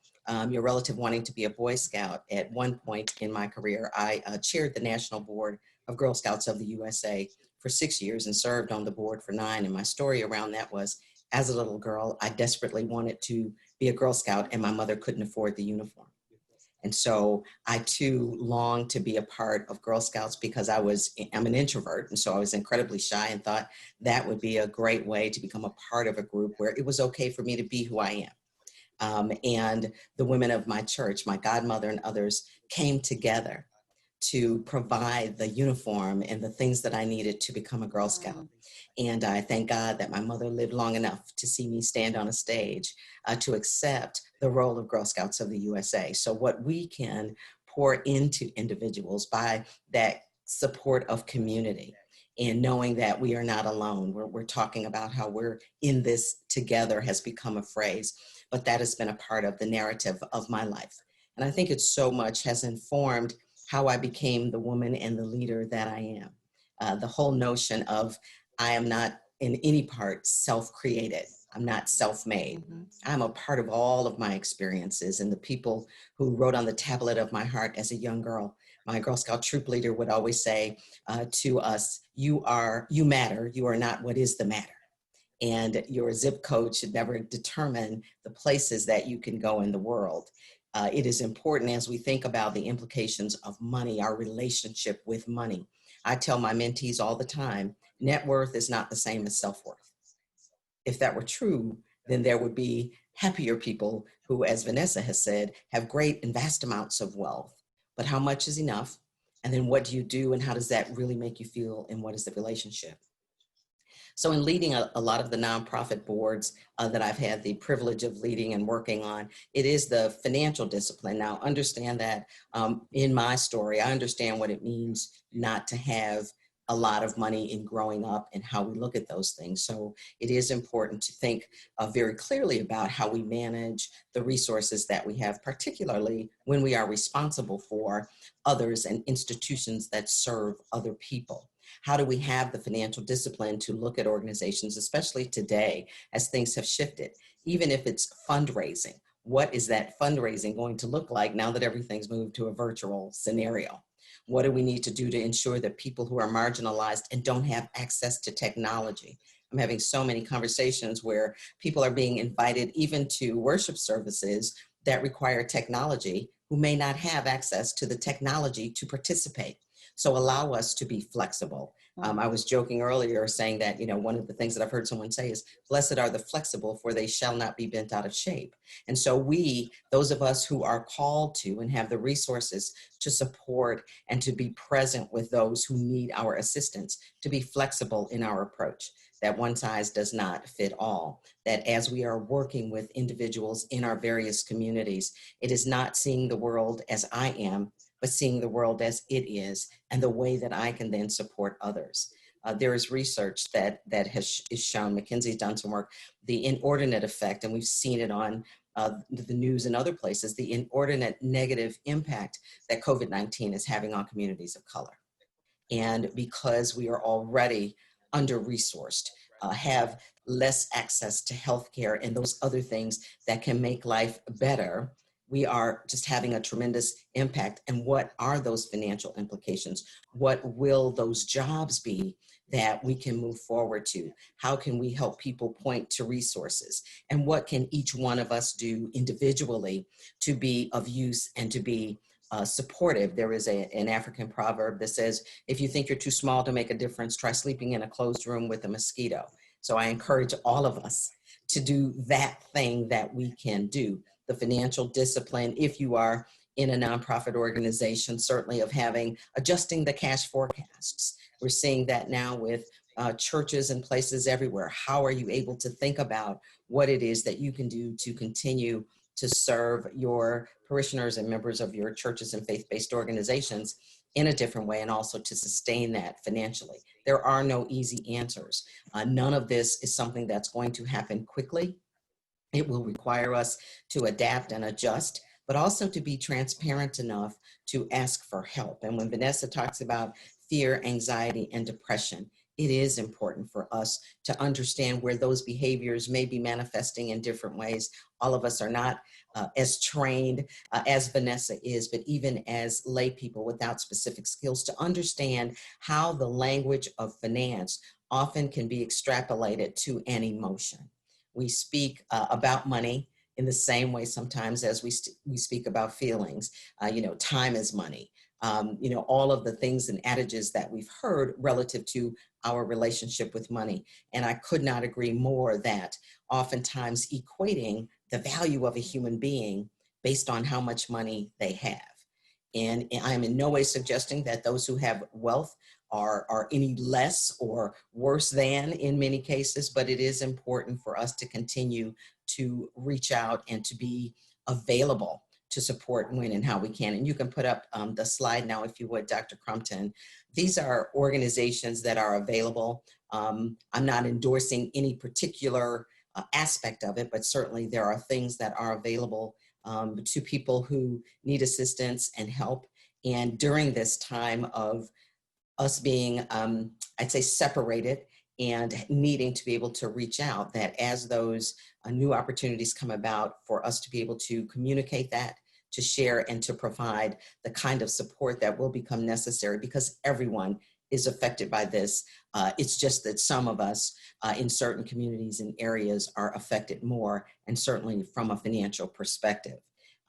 Speaker 3: your relative wanting to be a Boy Scout, at one point in my career, I chaired the National Board of Girl Scouts of the USA for 6 years and served on the board for 9. And my story around that was, as a little girl, I desperately wanted to be a Girl Scout and my mother couldn't afford the uniform. And so I too longed to be a part of Girl Scouts because I'm an introvert. And so I was incredibly shy and thought that would be a great way to become a part of a group where it was okay for me to be who I am. And the women of my church, my godmother and others, came together to provide the uniform and the things that I needed to become a Girl Scout. And I thank God that my mother lived long enough to see me stand on a stage to accept the role of Girl Scouts of the USA. So what we can pour into individuals by that support of community and knowing that we are not alone. We're talking about how we're in this together has become a phrase, but that has been a part of the narrative of my life. And I think it so much has informed how I became the woman and the leader that I am. The whole notion of I am not in any part self-created. I'm not self-made. I'm a part of all of my experiences, and the people who wrote on the tablet of my heart as a young girl. My Girl Scout troop leader would always say to us, you matter, you are not what is the matter. And your zip code should never determine the places that you can go in the world. It is important as we think about the implications of money, our relationship with money. I tell my mentees all the time, net worth is not the same as self-worth. If that were true, then there would be happier people who, as Vanessa has said, have great and vast amounts of wealth. But how much is enough? And then what do you do, and how does that really make you feel, and what is the relationship? So in leading a lot of the nonprofit boards that I've had the privilege of leading and working on, it is the financial discipline. Now, understand that in my story, I understand what it means not to have a lot of money in growing up and how we look at those things. So it is important to think very clearly about how we manage the resources that we have, particularly when we are responsible for others and institutions that serve other people. How do we have the financial discipline to look at organizations, especially today, as things have shifted, even if it's fundraising? What is that fundraising going to look like now that everything's moved to a virtual scenario? What do we need to do to ensure that people who are marginalized and don't have access to technology? I'm having so many conversations where people are being invited even to worship services that require technology who may not have access to the technology to participate. So allow us to be flexible. I was joking earlier saying that, one of the things that I've heard someone say is, blessed are the flexible, for they shall not be bent out of shape. And so those of us who are called to and have the resources to support and to be present with those who need our assistance, to be flexible in our approach, that one size does not fit all, that as we are working with individuals in our various communities, it is not seeing the world as I am, but seeing the world as it is, and the way that I can then support others. There is research that is shown, McKinsey's done some work, the inordinate effect, and we've seen it on the news and other places, the inordinate negative impact that COVID-19 is having on communities of color. And because we are already under-resourced, have less access to healthcare and those other things that can make life better, we are just having a tremendous impact. And what are those financial implications? What will those jobs be that we can move forward to? How can we help people point to resources? And what can each one of us do individually to be of use and to be supportive? There is an African proverb that says, if you think you're too small to make a difference, try sleeping in a closed room with a mosquito. So I encourage all of us to do that thing that we can do. The financial discipline, if you are in a nonprofit organization, certainly of adjusting the cash forecasts. We're seeing that now with churches and places everywhere. How are you able to think about what it is that you can do to continue to serve your parishioners and members of your churches and faith-based organizations in a different way, and also to sustain that financially? There are no easy answers. None of this is something that's going to happen quickly. It will require us to adapt and adjust, but also to be transparent enough to ask for help. And when Vanessa talks about fear, anxiety, and depression, it is important for us to understand where those behaviors may be manifesting in different ways. All of us are not as trained as Vanessa is, but even as lay people without specific skills, to understand how the language of finance often can be extrapolated to an emotion. We speak about money in the same way sometimes as we speak about feelings. Time is money. All of the things and adages that we've heard relative to our relationship with money. And I could not agree more that oftentimes equating the value of a human being based on how much money they have. And I am in no way suggesting that those who have wealth are any less or worse than in many cases, but it is important for us to continue to reach out and to be available to support when and how we can. And you can put up the slide now, if you would, Dr. Crumpton. These are organizations that are available. I'm not endorsing any particular aspect of it, but certainly there are things that are available to people who need assistance and help. And during this time of us being, I'd say, separated and needing to be able to reach out, that as those new opportunities come about, for us to be able to communicate that, to share, and to provide the kind of support that will become necessary, because everyone is affected by this. It's just that some of us in certain communities and areas are affected more, and certainly from a financial perspective.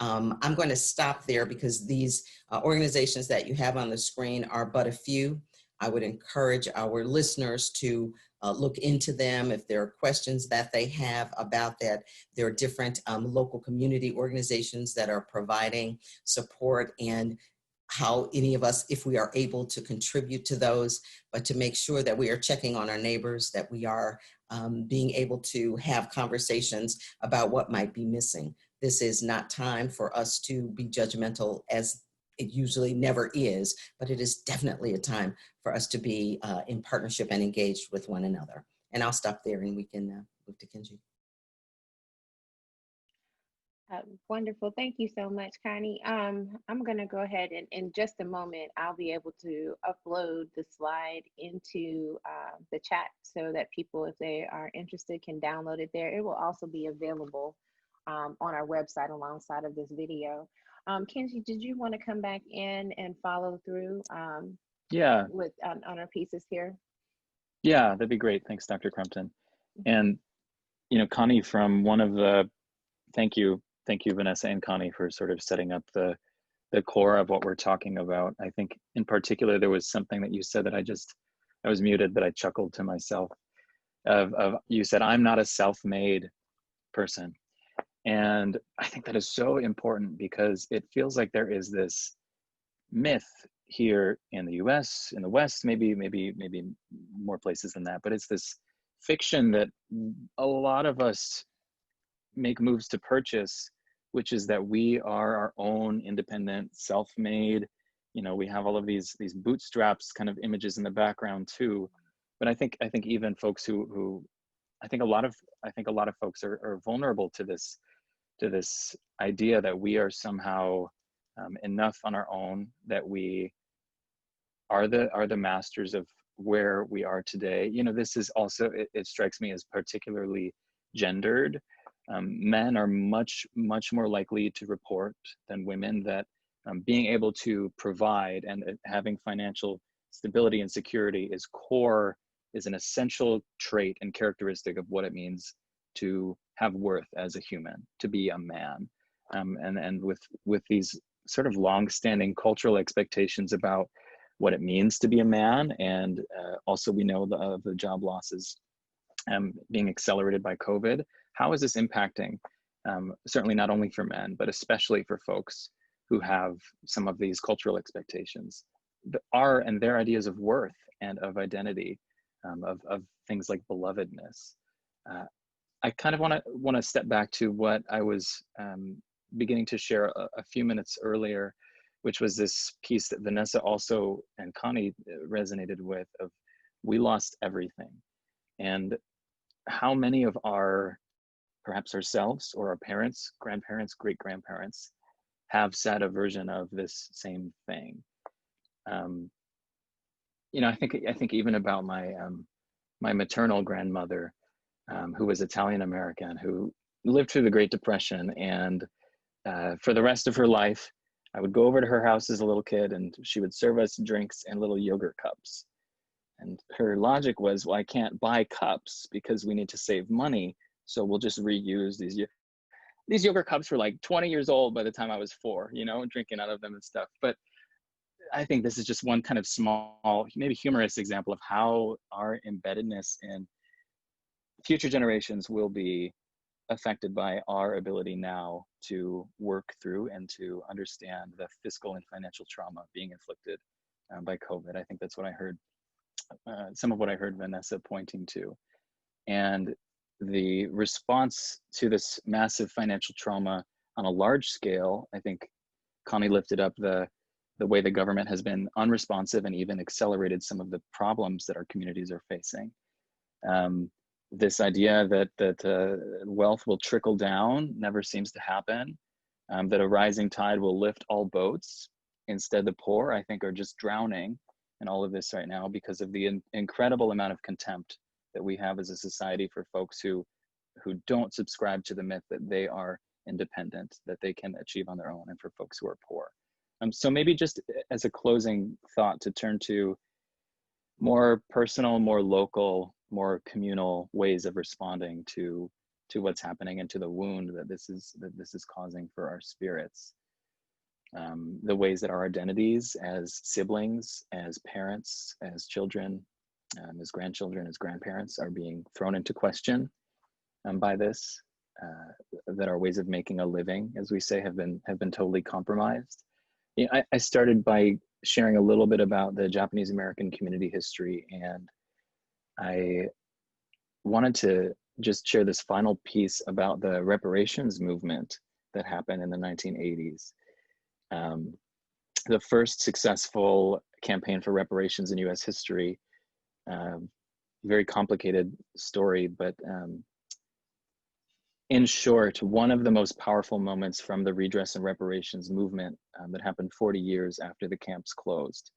Speaker 3: I'm going to stop there because these organizations that you have on the screen are but a few. I would encourage our listeners to look into them if there are questions that they have about that. There are different local community organizations that are providing support, and how any of us, if we are able to contribute to those, but to make sure that we are checking on our neighbors, that we are being able to have conversations about what might be missing. This is not time for us to be judgmental, as it usually never is, but it is definitely a time for us to be in partnership and engaged with one another. And I'll stop there and we can move to Kenji.
Speaker 1: Wonderful. Thank you so much, Connie. I'm going to go ahead and in just a moment, I'll be able to upload the slide into the chat so that people, if they are interested, can download it there. It will also be available on our website alongside of this video. Kenji, did you want to come back in and follow through
Speaker 4: Yeah.
Speaker 1: with on our pieces here?
Speaker 4: Yeah, that'd be great. Thanks, Dr. Crumpton. And, you know, Connie, from one of the, thank you, Vanessa and Connie, for sort of setting up the core of what we're talking about. I think in particular, there was something that you said that I was muted, but I chuckled to myself you said, I'm not a self-made person. And I think that is so important because it feels like there is this myth here in the US, in the West, maybe more places than that, but it's this fiction that a lot of us make moves to purchase, which is that we are our own independent, self-made, you know, we have all of these bootstraps kind of images in the background too. But I think even folks who I think a lot of folks are vulnerable to this idea that we are somehow enough on our own, that we are the masters of where we are today. You know, this is also, it strikes me as particularly gendered. Men are much more likely to report than women that being able to provide and having financial stability and security is an essential trait and characteristic of what it means to have worth as a human, to be a man. And with these sort of long-standing cultural expectations about what it means to be a man, and also we know of the job losses being accelerated by COVID. How is this impacting, certainly not only for men, but especially for folks who have some of these cultural expectations, and their ideas of worth and of identity, of things like belovedness. I kind of want to step back to what I was beginning to share a few minutes earlier, which was this piece that Vanessa also and Connie resonated with, of we lost everything. And how many of perhaps ourselves or our parents, grandparents, great-grandparents have said a version of this same thing. You know, I think even about my maternal grandmother, who was Italian American, who lived through the Great Depression, and for the rest of her life, I would go over to her house as a little kid, and she would serve us drinks in little yogurt cups. And her logic was, well, I can't buy cups because we need to save money, so we'll just reuse these yogurt cups were like 20 years old by the time I was 4, you know, drinking out of them and stuff. But I think this is just one kind of small, maybe humorous example of how our embeddedness in future generations will be affected by our ability now to work through and to understand the fiscal and financial trauma being inflicted by COVID. I think that's what I heard, some of what I heard Vanessa pointing to. And the response to this massive financial trauma on a large scale, I think Connie lifted up the way the government has been unresponsive and even accelerated some of the problems that our communities are facing. This idea that wealth will trickle down never seems to happen, that a rising tide will lift all boats. Instead, the poor, I think, are just drowning in all of this right now because of the incredible amount of contempt that we have as a society for folks who don't subscribe to the myth that they are independent, that they can achieve on their own, and for folks who are poor. So maybe just as a closing thought, to turn to more personal, more local, more communal ways of responding to to what's happening and to the wound that this is causing for our spirits. The ways that our identities as siblings, as parents, as children, as grandchildren, as grandparents are being thrown into question by this, that our ways of making a living, as we say, have been totally compromised. You know, I started by sharing a little bit about the Japanese American community history, and I wanted to just share this final piece about the reparations movement that happened in the 1980s. The first successful campaign for reparations in US history, very complicated story, but in short, one of the most powerful moments from the redress and reparations movement that happened 40 years after the camps closed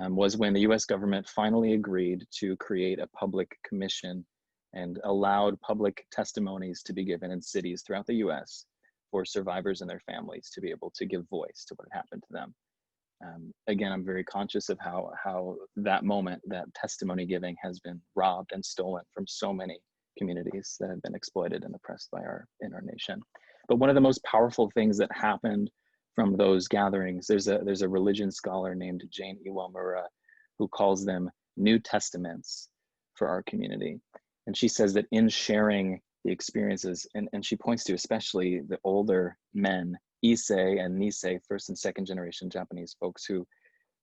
Speaker 4: was when the US government finally agreed to create a public commission and allowed public testimonies to be given in cities throughout the US for survivors and their families to be able to give voice to what happened to them. Again, I'm very conscious of how that moment, that testimony giving, has been robbed and stolen from so many communities that have been exploited and oppressed by in our nation. But one of the most powerful things that happened from those gatherings, there's a religion scholar named Jane Iwamura who calls them New Testaments for our community. And she says that in sharing the experiences, and she points to especially the older men, Issei and Nisei, first and second generation Japanese folks who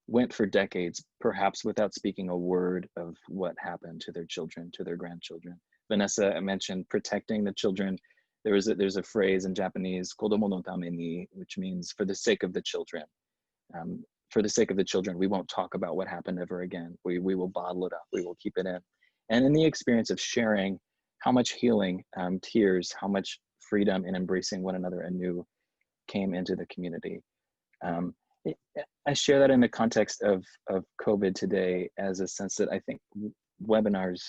Speaker 4: went for decades, perhaps without speaking a word of what happened to their children, to their grandchildren. Vanessa mentioned protecting the children. There's a phrase in Japanese, kodomo no tame ni, which means for the sake of the children. For the sake of the children, we won't talk about what happened ever again. We will bottle it up, we will keep it in. And in the experience of sharing, how much healing, tears, how much freedom in embracing one another anew came into the community. I share that in the context of COVID today as a sense that I think webinars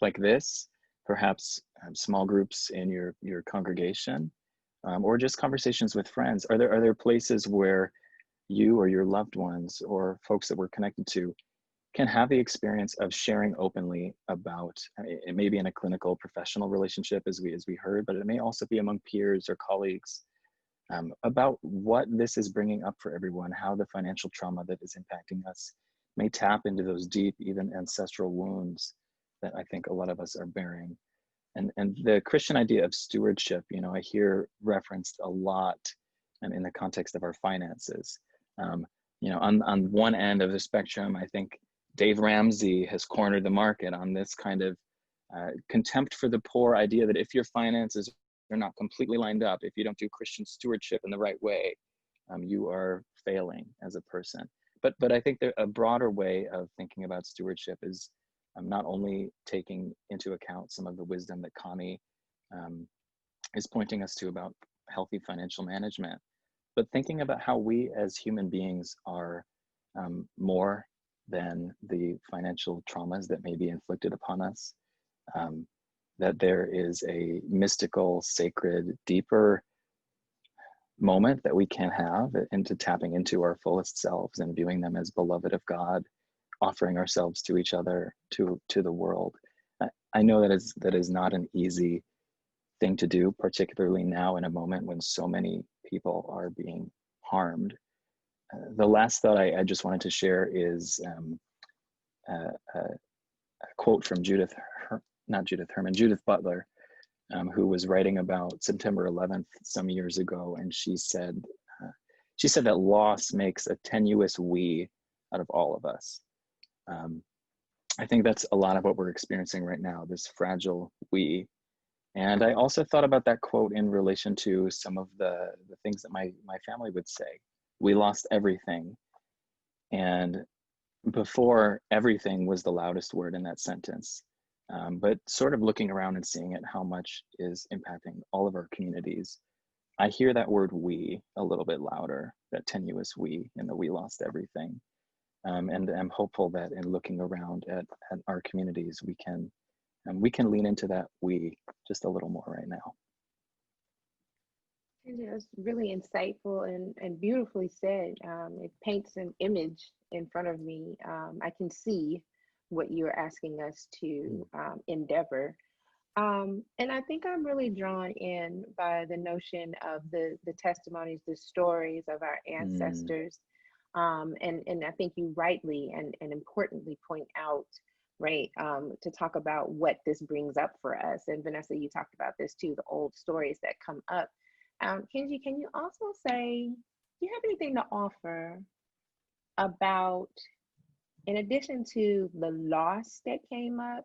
Speaker 4: like this, perhaps small groups in your congregation, or just conversations with friends, are there places where you or your loved ones or folks that we're connected to can have the experience of sharing openly about, it may be in a clinical professional relationship as we heard, but it may also be among peers or colleagues, about what this is bringing up for everyone, how the financial trauma that is impacting us may tap into those deep, even ancestral wounds that I think a lot of us are bearing. And the Christian idea of stewardship, you know, I hear referenced a lot in the context of our finances. You know, on one end of the spectrum, I think Dave Ramsey has cornered the market on this kind of contempt for the poor idea that if your finances are not completely lined up, if you don't do Christian stewardship in the right way, you are failing as a person. But I think a broader way of thinking about stewardship is not only taking into account some of the wisdom that Connie is pointing us to about healthy financial management, but thinking about how we as human beings are more than the financial traumas that may be inflicted upon us, that there is a mystical, sacred, deeper moment that we can have into tapping into our fullest selves and viewing them as beloved of God, offering ourselves to each other, to the world. I know that is not an easy thing to do, particularly now in a moment when so many people are being harmed. The last thought I just wanted to share is a quote from Judith Butler, who was writing about September 11th some years ago, and she said that loss makes a tenuous we out of all of us. I think that's a lot of what we're experiencing right now, this fragile we. And I also thought about that quote in relation to some of the things that my family would say. We lost everything. And before, everything was the loudest word in that sentence. But sort of looking around and seeing it, how much is impacting all of our communities, I hear that word we a little bit louder, that tenuous we, and that we lost everything. And I'm hopeful that in looking around at our communities, we can lean into that we just a little more right now.
Speaker 1: It's really insightful and beautifully said. It paints an image in front of me. I can see what you're asking us to endeavor. And I think I'm really drawn in by the notion of the testimonies, the stories of our
Speaker 4: Mm,
Speaker 1: ancestors. And I think you rightly and importantly point out, right, to talk about what this brings up for us. And Vanessa, you talked about this too, the old stories that come up. Kenji, can you also say, do you have anything to offer about, in addition to the loss that came up,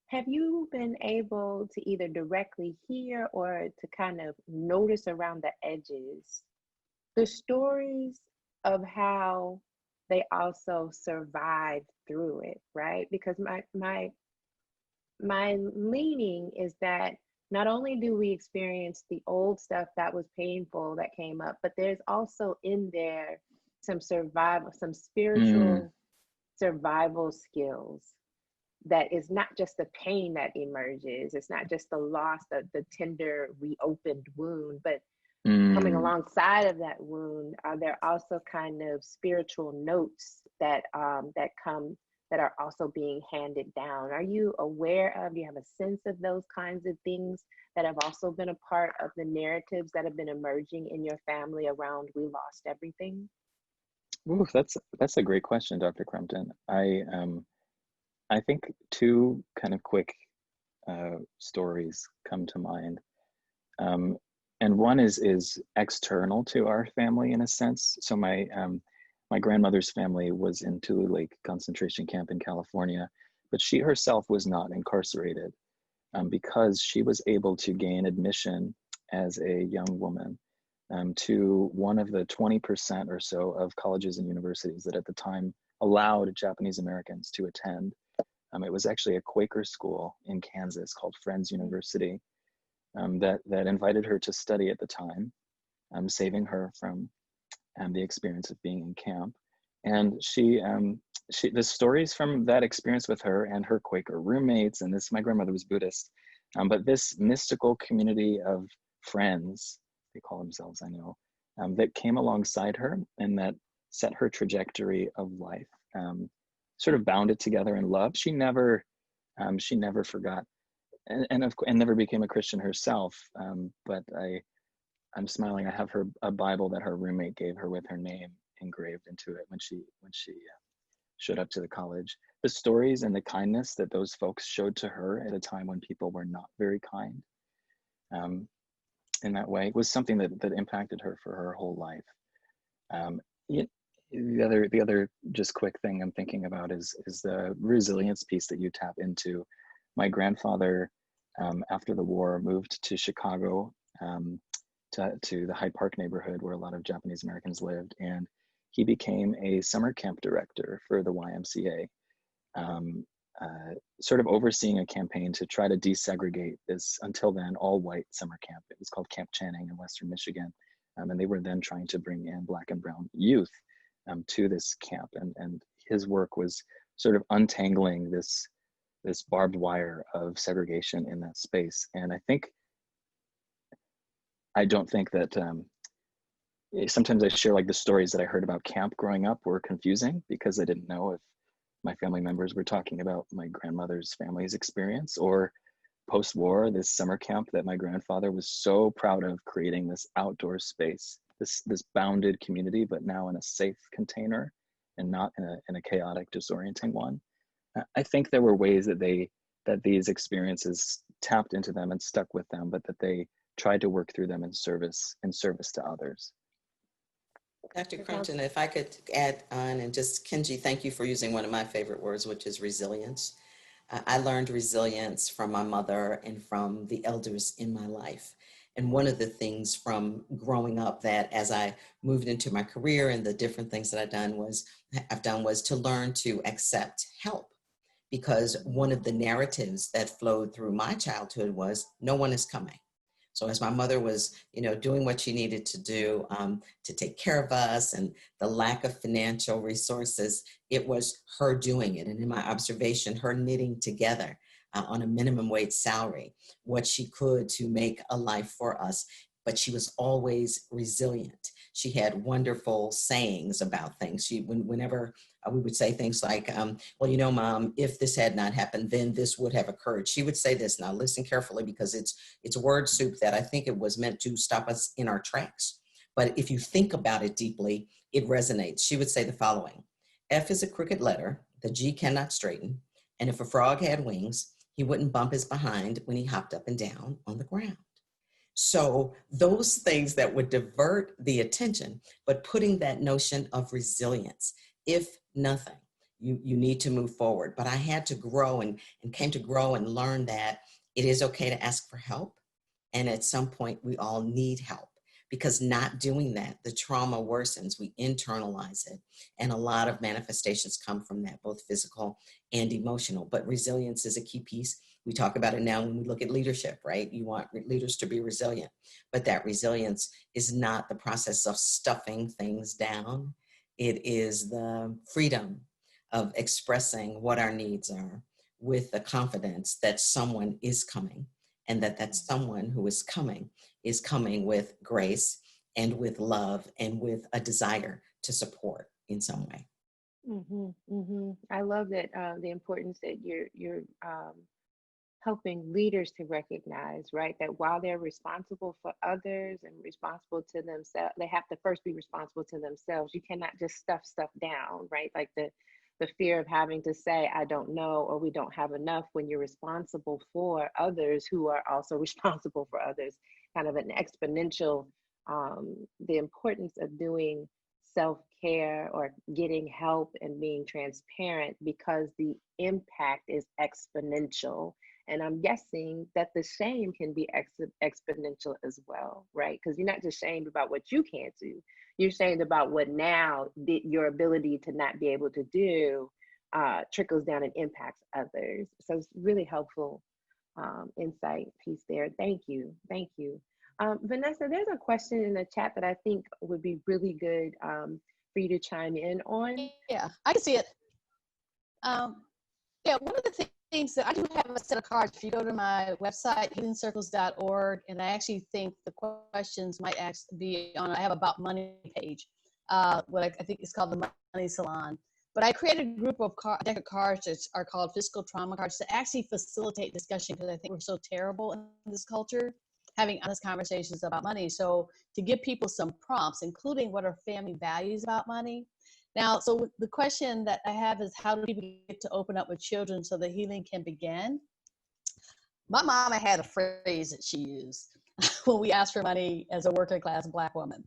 Speaker 1: have you been able to either directly hear or to kind of notice around the edges the stories of how they also survived through it, right? Because my leaning is that not only do we experience the old stuff that was painful that came up, but there's also in there some survival, some
Speaker 4: mm,
Speaker 1: spiritual survival skills that is not just the pain that emerges, it's not just the loss, the tender reopened wound, but coming
Speaker 4: mm.
Speaker 1: alongside of that wound, are there also kind of spiritual notes that that come that are also being handed down? Are you aware of? Do you have a sense of those kinds of things that have also been a part of the narratives that have been emerging in your family around "we lost everything"?
Speaker 4: Ooh, that's a great question, Dr. Crumpton. I think two kind of quick stories come to mind. Um, and one is external to our family in a sense. So my grandmother's family was in Tulu Lake concentration camp in California, but she herself was not incarcerated because she was able to gain admission as a young woman to one of the 20% or so of colleges and universities that at the time allowed Japanese Americans to attend. It was actually a Quaker school in Kansas called Friends University that invited her to study at the time, saving her from the experience of being in camp. And the stories from that experience with her and her Quaker roommates, and my grandmother was Buddhist, but this mystical community of friends, they call themselves, I know, that came alongside her and that set her trajectory of life, sort of bound it together in love. She never forgot and never became a Christian herself. But I'm smiling. I have a Bible that her roommate gave her with her name engraved into it when she showed up to the college. The stories and the kindness that those folks showed to her at a time when people were not very kind, um, in that way, was something that impacted her for her whole life. Um, the other just quick thing I'm thinking about is the resilience piece that you tap into. My grandfather, after the war, moved to Chicago, to the Hyde Park neighborhood where a lot of Japanese Americans lived, and he became a summer camp director for the YMCA, sort of overseeing a campaign to try to desegregate this until then all-white summer camp. It was called Camp Channing in Western Michigan, and they were then trying to bring in Black and brown youth to this camp, and his work was sort of untangling this barbed wire of segregation in that space. And I don't think that sometimes I share like the stories that I heard about camp growing up were confusing because I didn't know if my family members were talking about my grandmother's family's experience or post-war, this summer camp that my grandfather was so proud of, creating this outdoor space, this bounded community, but now in a safe container and not in a chaotic, disorienting one. I think there were ways that these experiences tapped into them and stuck with them, but that they tried to work through them in service to others.
Speaker 3: Dr.
Speaker 1: That sounds
Speaker 3: Crumpton, if I could add on, and just Kenji, thank you for using one of my favorite words, which is resilience. I learned resilience from my mother and from the elders in my life. And one of the things from growing up that as I moved into my career and the different things that I've done was to learn to accept help. Because one of the narratives that flowed through my childhood was no one is coming. So as my mother was, doing what she needed to do to take care of us and the lack of financial resources, it was her doing it. And in my observation, her knitting together on a minimum wage salary, what she could to make a life for us. But she was always resilient. She had wonderful sayings about things. Whenever we would say things like, well, you know, Mom, if this had not happened, then this would have occurred. She would say this. Now listen carefully, because it's word soup that I think it was meant to stop us in our tracks. But if you think about it deeply, it resonates. She would say the following: F is a crooked letter, the G cannot straighten, and if a frog had wings, he wouldn't bump his behind when he hopped up and down on the ground. So those things that would divert the attention, but putting that notion of resilience, if nothing, you need to move forward. But I had to grow and came to grow and learn that it is okay to ask for help. And at some point we all need help, because not doing that, the trauma worsens, we internalize it. And a lot of manifestations come from that, both physical and emotional. But resilience is a key piece. We talk about it now when we look at leadership, right? You want leaders to be resilient, but that resilience is not the process of stuffing things down. It is the freedom of expressing what our needs are with the confidence that someone is coming, and that someone who is coming with grace and with love and with a desire to support in some way.
Speaker 1: I love that, the importance that you're helping leaders to recognize, right? That while they're responsible for others and responsible to themselves, they have to first be responsible to themselves. You cannot just stuff stuff down, right? Like the fear of having to say, I don't know, or we don't have enough, when you're responsible for others who are also responsible for others, kind of an exponential, the importance of doing self-care or getting help and being transparent, because the impact is exponential. And I'm guessing that the shame can be exponential as well, right? Because you're not just shamed about what you can't do. You're shamed about what now your ability to not be able to do trickles down and impacts others. So it's really helpful insight piece there. Thank you. Thank you. Vanessa, there's a question in the chat that I think would be really good for you to chime in on.
Speaker 2: Yeah, I can see it. Yeah, one of the things that I do have a set of cards. If you go to my website, healingcircles.org, and I actually think the questions might actually be on, I have About Money page, what I think is called the Money Salon. But I created a group of deck of cards that are called Fiscal Trauma cards to actually facilitate discussion, because I think we're so terrible in this culture, having honest conversations about money. So to give people some prompts, including what are family values about money. Now, so the question that I have is, how do people get to open up with children so the healing can begin? My mama had a phrase that she used when we asked for money as a working class Black woman.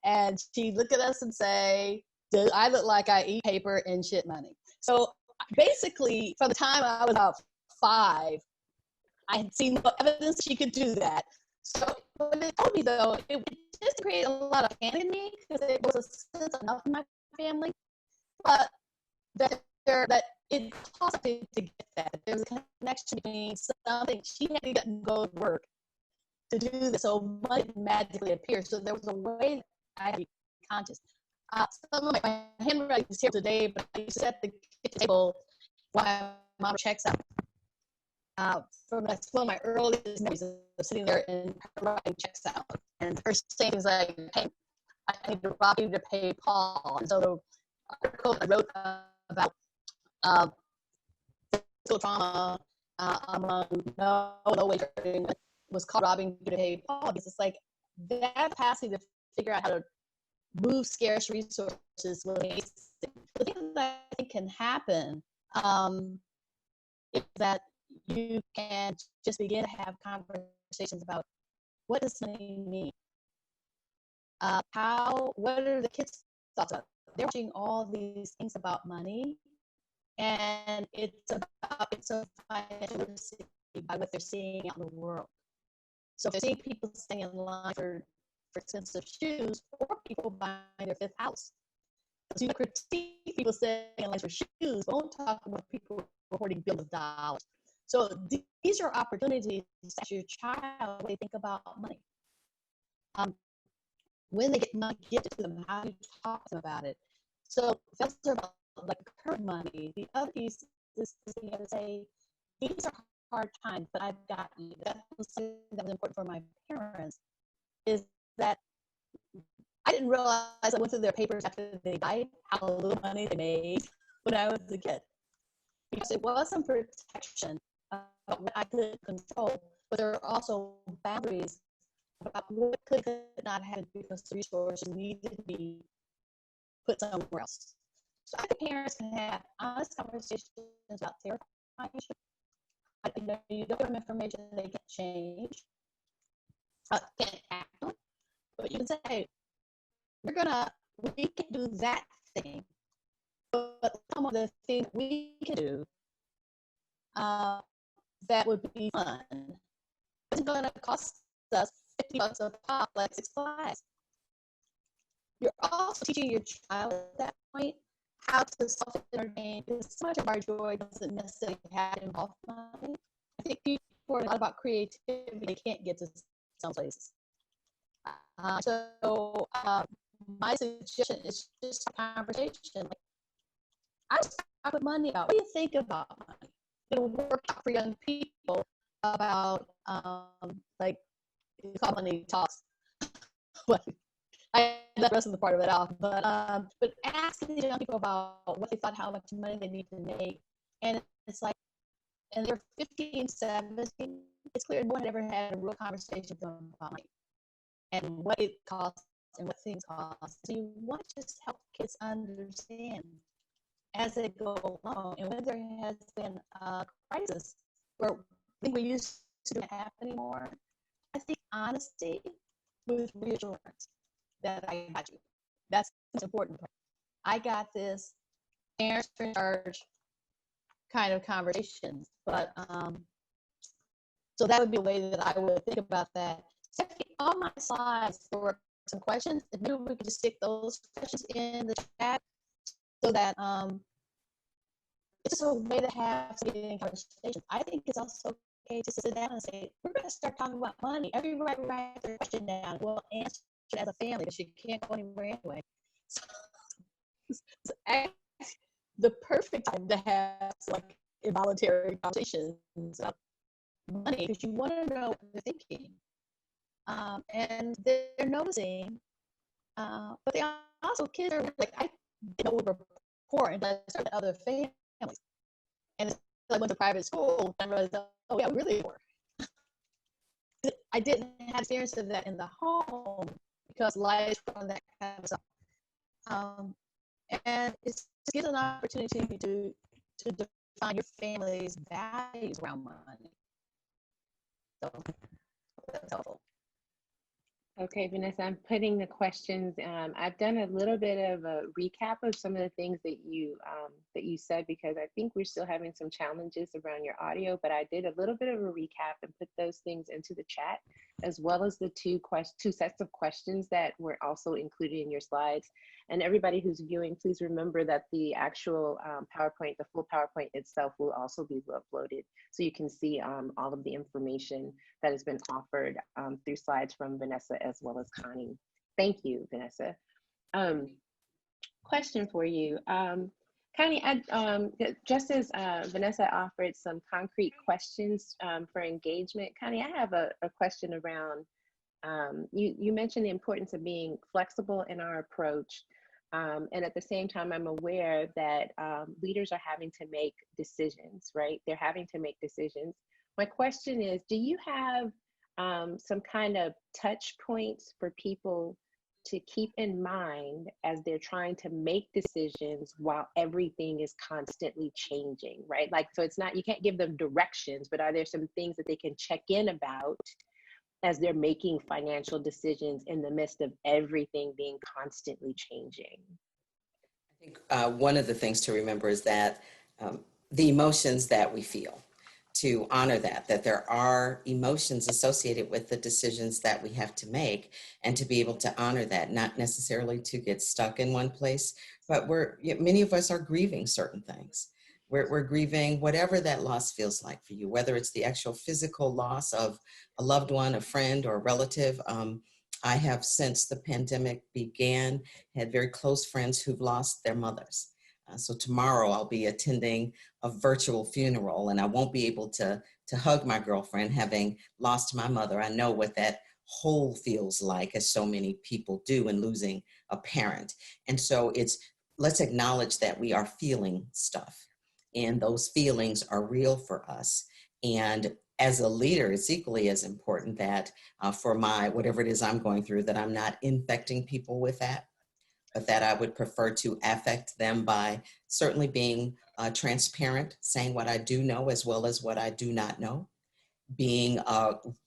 Speaker 2: And she'd look at us and say, do I look like I eat paper and shit money? So basically, from the time I was about 5, I had seen no evidence she could do that. So what it told me, though, it just created a lot of panic in me, because there was a sense of enough in my family, but that it cost me to get that. There was a connection between something she had to get and go to work to do this, so money didn't magically appear. So there was a way that I had to be conscious. Some of my handwriting is here today, but I used to set the kitchen table while mom checks out. From one of my earliest memories of sitting there and writing checks out. And the first thing was like, hey, I need to rob you to pay Paul. And so the article I wrote about physical trauma among no-wage earning was called Robbing You to Pay Paul, because it's like that capacity to figure out how to move scarce resources. The thing that I think can happen is that you can just begin to have conversations about, what does money mean? What are the kids' thoughts about it? They're watching all these things about money, and it's a financial literacy by what they're seeing out in the world. So if they're seeing people staying in line for expensive shoes, or people buying their 5th house. So you critique people staying in line for shoes, but don't talk about people hoarding billions of dollars. So these are opportunities that your child, when they think about money. When they get money gifted to them, how do you talk to them about it? So that's about like current money. The other piece is being able to say, these are hard times, but I've got you. That was something that was important for my parents, is that I didn't realize, I went through their papers after they died, how little money they made when I was a kid. Because it was some protection about what I could control, but there were also boundaries about what could not happen because the resources needed to be put somewhere else. So I think parents can have honest conversations about terrifying issues. You don't give them information they can't change, can't act on, but you can say, we can do that thing, but some of the things we can do that would be fun. It's going to cost us $50 a pop, like 6 flags. You're also teaching your child at that point how to self-entertain, because so much of our joy doesn't necessarily have to involve money. I think people are a lot about creativity, they can't get to some places. So my suggestion is just a conversation. Like, I just talk with money about, what do you think about money? It'll work out for young people about, like, you call money talks. I left the rest of the part of it off, but asking young people about what they thought, how much money they need to make, and it's like, and they're 15, 17, it's clear no one had ever had a real conversation with them about money and what it costs and what things cost. So you want to just help kids understand as they go along, and when there has been a crisis where I think we used to not happen anymore, I think honesty with reassurance that I got you. That's the important part. I got this, parents are in charge kind of conversations. But so that would be a way that I would think about that. Second, on my slides, there were some questions, and maybe we could just stick those questions in the chat so that it's just a way to have some conversations. I think it's also okay just to sit down and say, we're going to start talking about money. Everybody write their question down. We'll answer it as a family, but you can't go anywhere anyway. So the perfect time to have like involuntary conversations about money, because you want to know what they're thinking. And they're noticing, but they also, kids are like, I didn't know we were poor until I started other families. And it's like I went to private school and I realized, oh yeah, we're really poor. I didn't have experience of that in the home because life from that kind of stuff. And it gives an opportunity to define your family's values around money. So that's helpful.
Speaker 1: Okay, Vanessa, I'm putting the questions. I've done a little bit of a recap of some of the things that you said, because I think we're still having some challenges around your audio, but I did a little bit of a recap and put those things into the chat, as well as the two sets of questions that were also included in your slides. And everybody who's viewing, please remember that the actual PowerPoint, the full PowerPoint itself, will also be uploaded, so you can see all of the information that has been offered through slides from Vanessa as well as Connie. Thank you, Vanessa. Question for you. Connie, just as Vanessa offered some concrete questions for engagement, Connie, I have a question around, you mentioned the importance of being flexible in our approach. And at the same time, I'm aware that leaders are having to make decisions, right? They're having to make decisions. My question is, do you have some kind of touch points for people to keep in mind as they're trying to make decisions while everything is constantly changing, right? Like, so it's not, you can't give them directions, but are there some things that they can check in about as they're making financial decisions in the midst of everything being constantly changing?
Speaker 3: I think one of the things to remember is that the emotions that we feel, to honor that there are emotions associated with the decisions that we have to make, and to be able to honor that, not necessarily to get stuck in one place, but many of us are grieving certain things. We're grieving whatever that loss feels like for you, whether it's the actual physical loss of a loved one, a friend, or a relative. I have, since the pandemic began, had very close friends who've lost their mothers. So tomorrow I'll be attending a virtual funeral, and I won't be able to hug my girlfriend having lost my mother. I know what that whole feels like, as so many people do in losing a parent. And so let's acknowledge that we are feeling stuff, and those feelings are real for us. And as a leader, it's equally as important that for whatever it is I'm going through, that I'm not infecting people with that, but that I would prefer to affect them by certainly being transparent, saying what I do know as well as what I do not know, being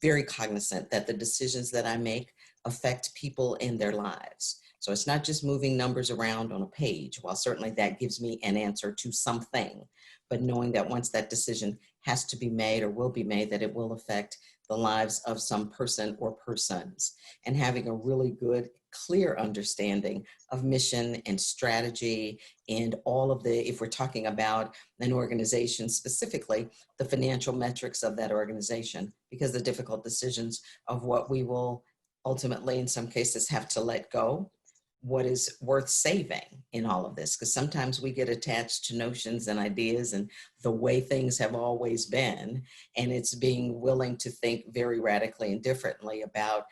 Speaker 3: very cognizant that the decisions that I make affect people in their lives. So it's not just moving numbers around on a page, while certainly that gives me an answer to something, but knowing that once that decision has to be made or will be made, that it will affect the lives of some person or persons, and having a really good, clear understanding of mission and strategy and all of if we're talking about an organization specifically, the financial metrics of that organization, because the difficult decisions of what we will ultimately, in some cases, have to let go, what is worth saving in all of this, because sometimes we get attached to notions and ideas and the way things have always been, and it's being willing to think very radically and differently about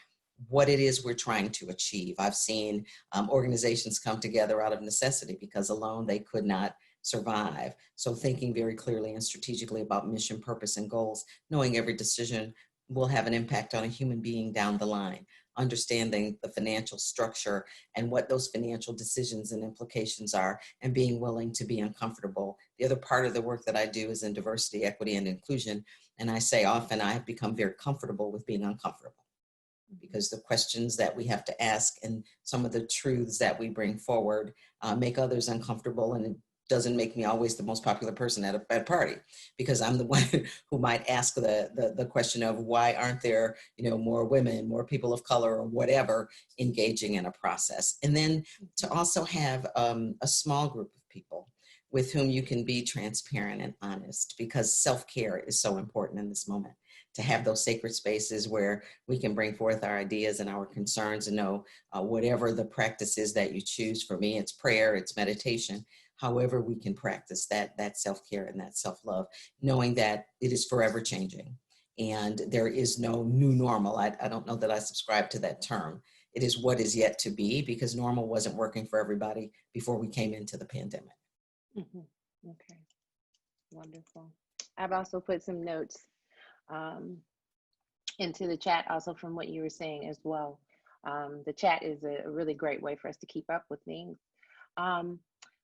Speaker 3: what it is we're trying to achieve. I've seen organizations come together out of necessity because alone they could not survive. So thinking very clearly and strategically about mission, purpose, and goals, knowing every decision will have an impact on a human being down the line, understanding the financial structure and what those financial decisions and implications are, and being willing to be uncomfortable. The other part of the work that I do is in diversity, equity, and inclusion. And I say often I have become very comfortable with being uncomfortable, because the questions that we have to ask and some of the truths that we bring forward make others uncomfortable. And it doesn't make me always the most popular person at a party, because I'm the one who might ask the question of why aren't there, more women, more people of color, or whatever, engaging in a process. And then to also have a small group of people with whom you can be transparent and honest, because self-care is so important in this moment. To have those sacred spaces where we can bring forth our ideas and our concerns, and know whatever the practice is that you choose. For me, it's prayer, it's meditation. However, we can practice that self-care and that self-love, knowing that it is forever changing and there is no new normal. I don't know that I subscribe to that term. It is what is yet to be, because normal wasn't working for everybody before we came into the pandemic.
Speaker 1: Mm-hmm. Okay, wonderful. I've also put some notes into the chat also from what you were saying as well. The chat is a really great way for us to keep up with things.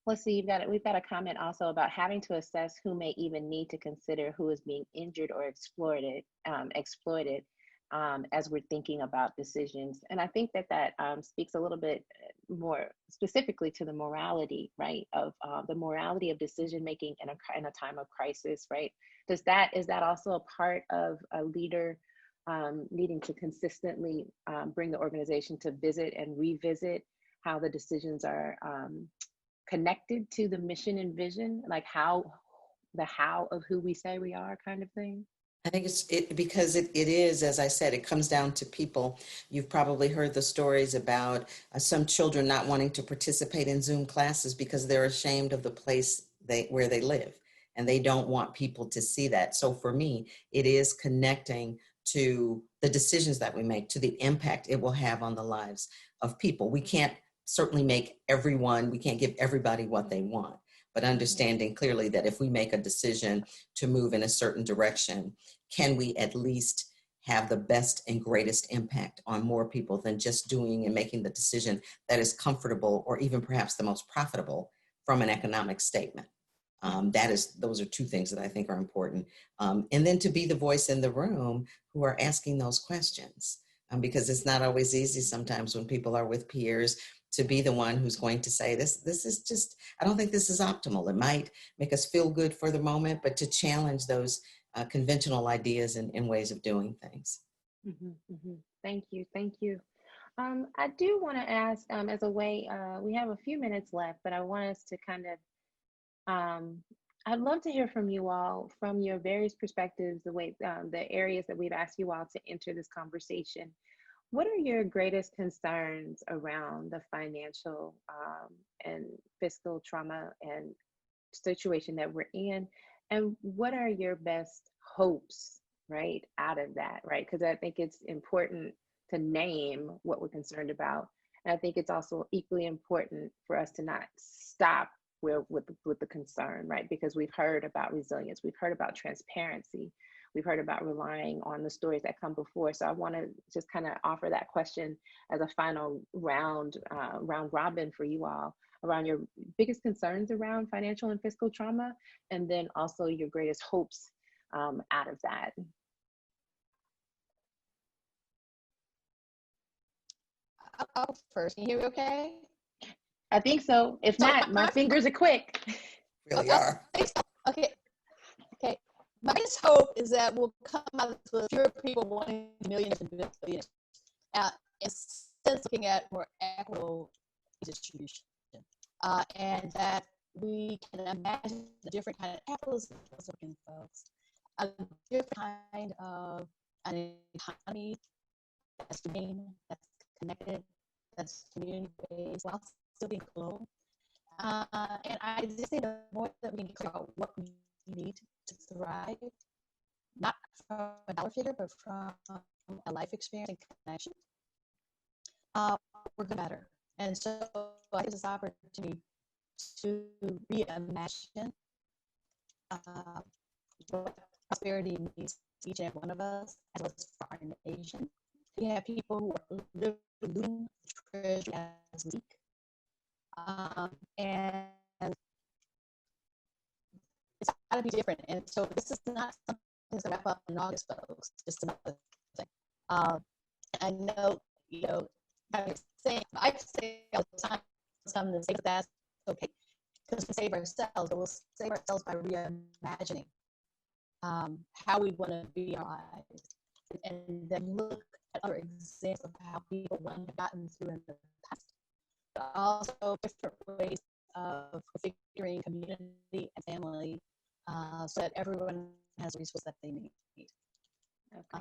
Speaker 1: Let's see, we've got a comment also about having to assess who may even need to consider who is being injured or exploited as we're thinking about decisions. And I think that speaks a little bit more specifically to the morality, right, of the morality of decision making in a time of crisis, right? Is that also a part of a leader needing to consistently bring the organization to visit and revisit how the decisions are connected to the mission and vision, like the how of who we say we are, kind of thing?
Speaker 3: I think because it is, as I said, it comes down to people. You've probably heard the stories about some children not wanting to participate in Zoom classes because they're ashamed of the place where they live, and they don't want people to see that. So for me, it is connecting to the decisions that we make, to the impact it will have on the lives of people. We can't certainly we can't give everybody what they want, but understanding clearly that if we make a decision to move in a certain direction, can we at least have the best and greatest impact on more people than just doing and making the decision that is comfortable or even perhaps the most profitable from an economic statement. Those are two things that I think are important. And then to be the voice in the room who are asking those questions, because it's not always easy sometimes when people are with peers to be the one who's going to say, this is just, I don't think this is optimal. It might make us feel good for the moment, but to challenge those conventional ideas and ways of doing things.
Speaker 1: Mm-hmm, mm-hmm. Thank you. I do want to ask, as a way, we have a few minutes left, but I want us to kind of, I'd love to hear from you all, from your various perspectives, the areas that we've asked you all to enter this conversation. What are your greatest concerns around the financial and fiscal trauma and situation that we're in? And what are your best hopes, right, out of that, right? Because I think it's important to name what we're concerned about. And I think it's also equally important for us to not stop with the concern, right? Because we've heard about resilience, we've heard about transparency, we've heard about relying on the stories that come before. So I want to just kind of offer that question as a final round robin for you all around your biggest concerns around financial and fiscal trauma, and then also your greatest hopes out of that.
Speaker 2: I'll go first. Can you hear me okay?
Speaker 1: I think so. If not, my fingers are quick.
Speaker 3: Really are.
Speaker 2: Okay. Okay. My biggest hope is that we'll come out with fewer people wanting millions and billions, instead of looking at more equitable distribution, and that we can imagine a different kind of capitalism for folks, a different kind of an economy that's humane, that's connected, that's community-based, while still being global. And I just think the more that we can clear out what we need to thrive, not from a dollar figure, but from a life experience and connection, we're better. And so I have this opportunity to reimagine what prosperity means to each and every one of us, as well as for our nation. We have people who are looting the treasury as we speak. And it's got to be different. And so this is not something that's going to wrap up in August, folks. Just another thing. I know, I say all the time, something to say that that's okay, because we save ourselves, but we'll save ourselves by reimagining how we want to be our lives, and then look at other examples of how people have gotten through in the past, but also different ways of figuring community and family, so that everyone has the resources that they need. Okay.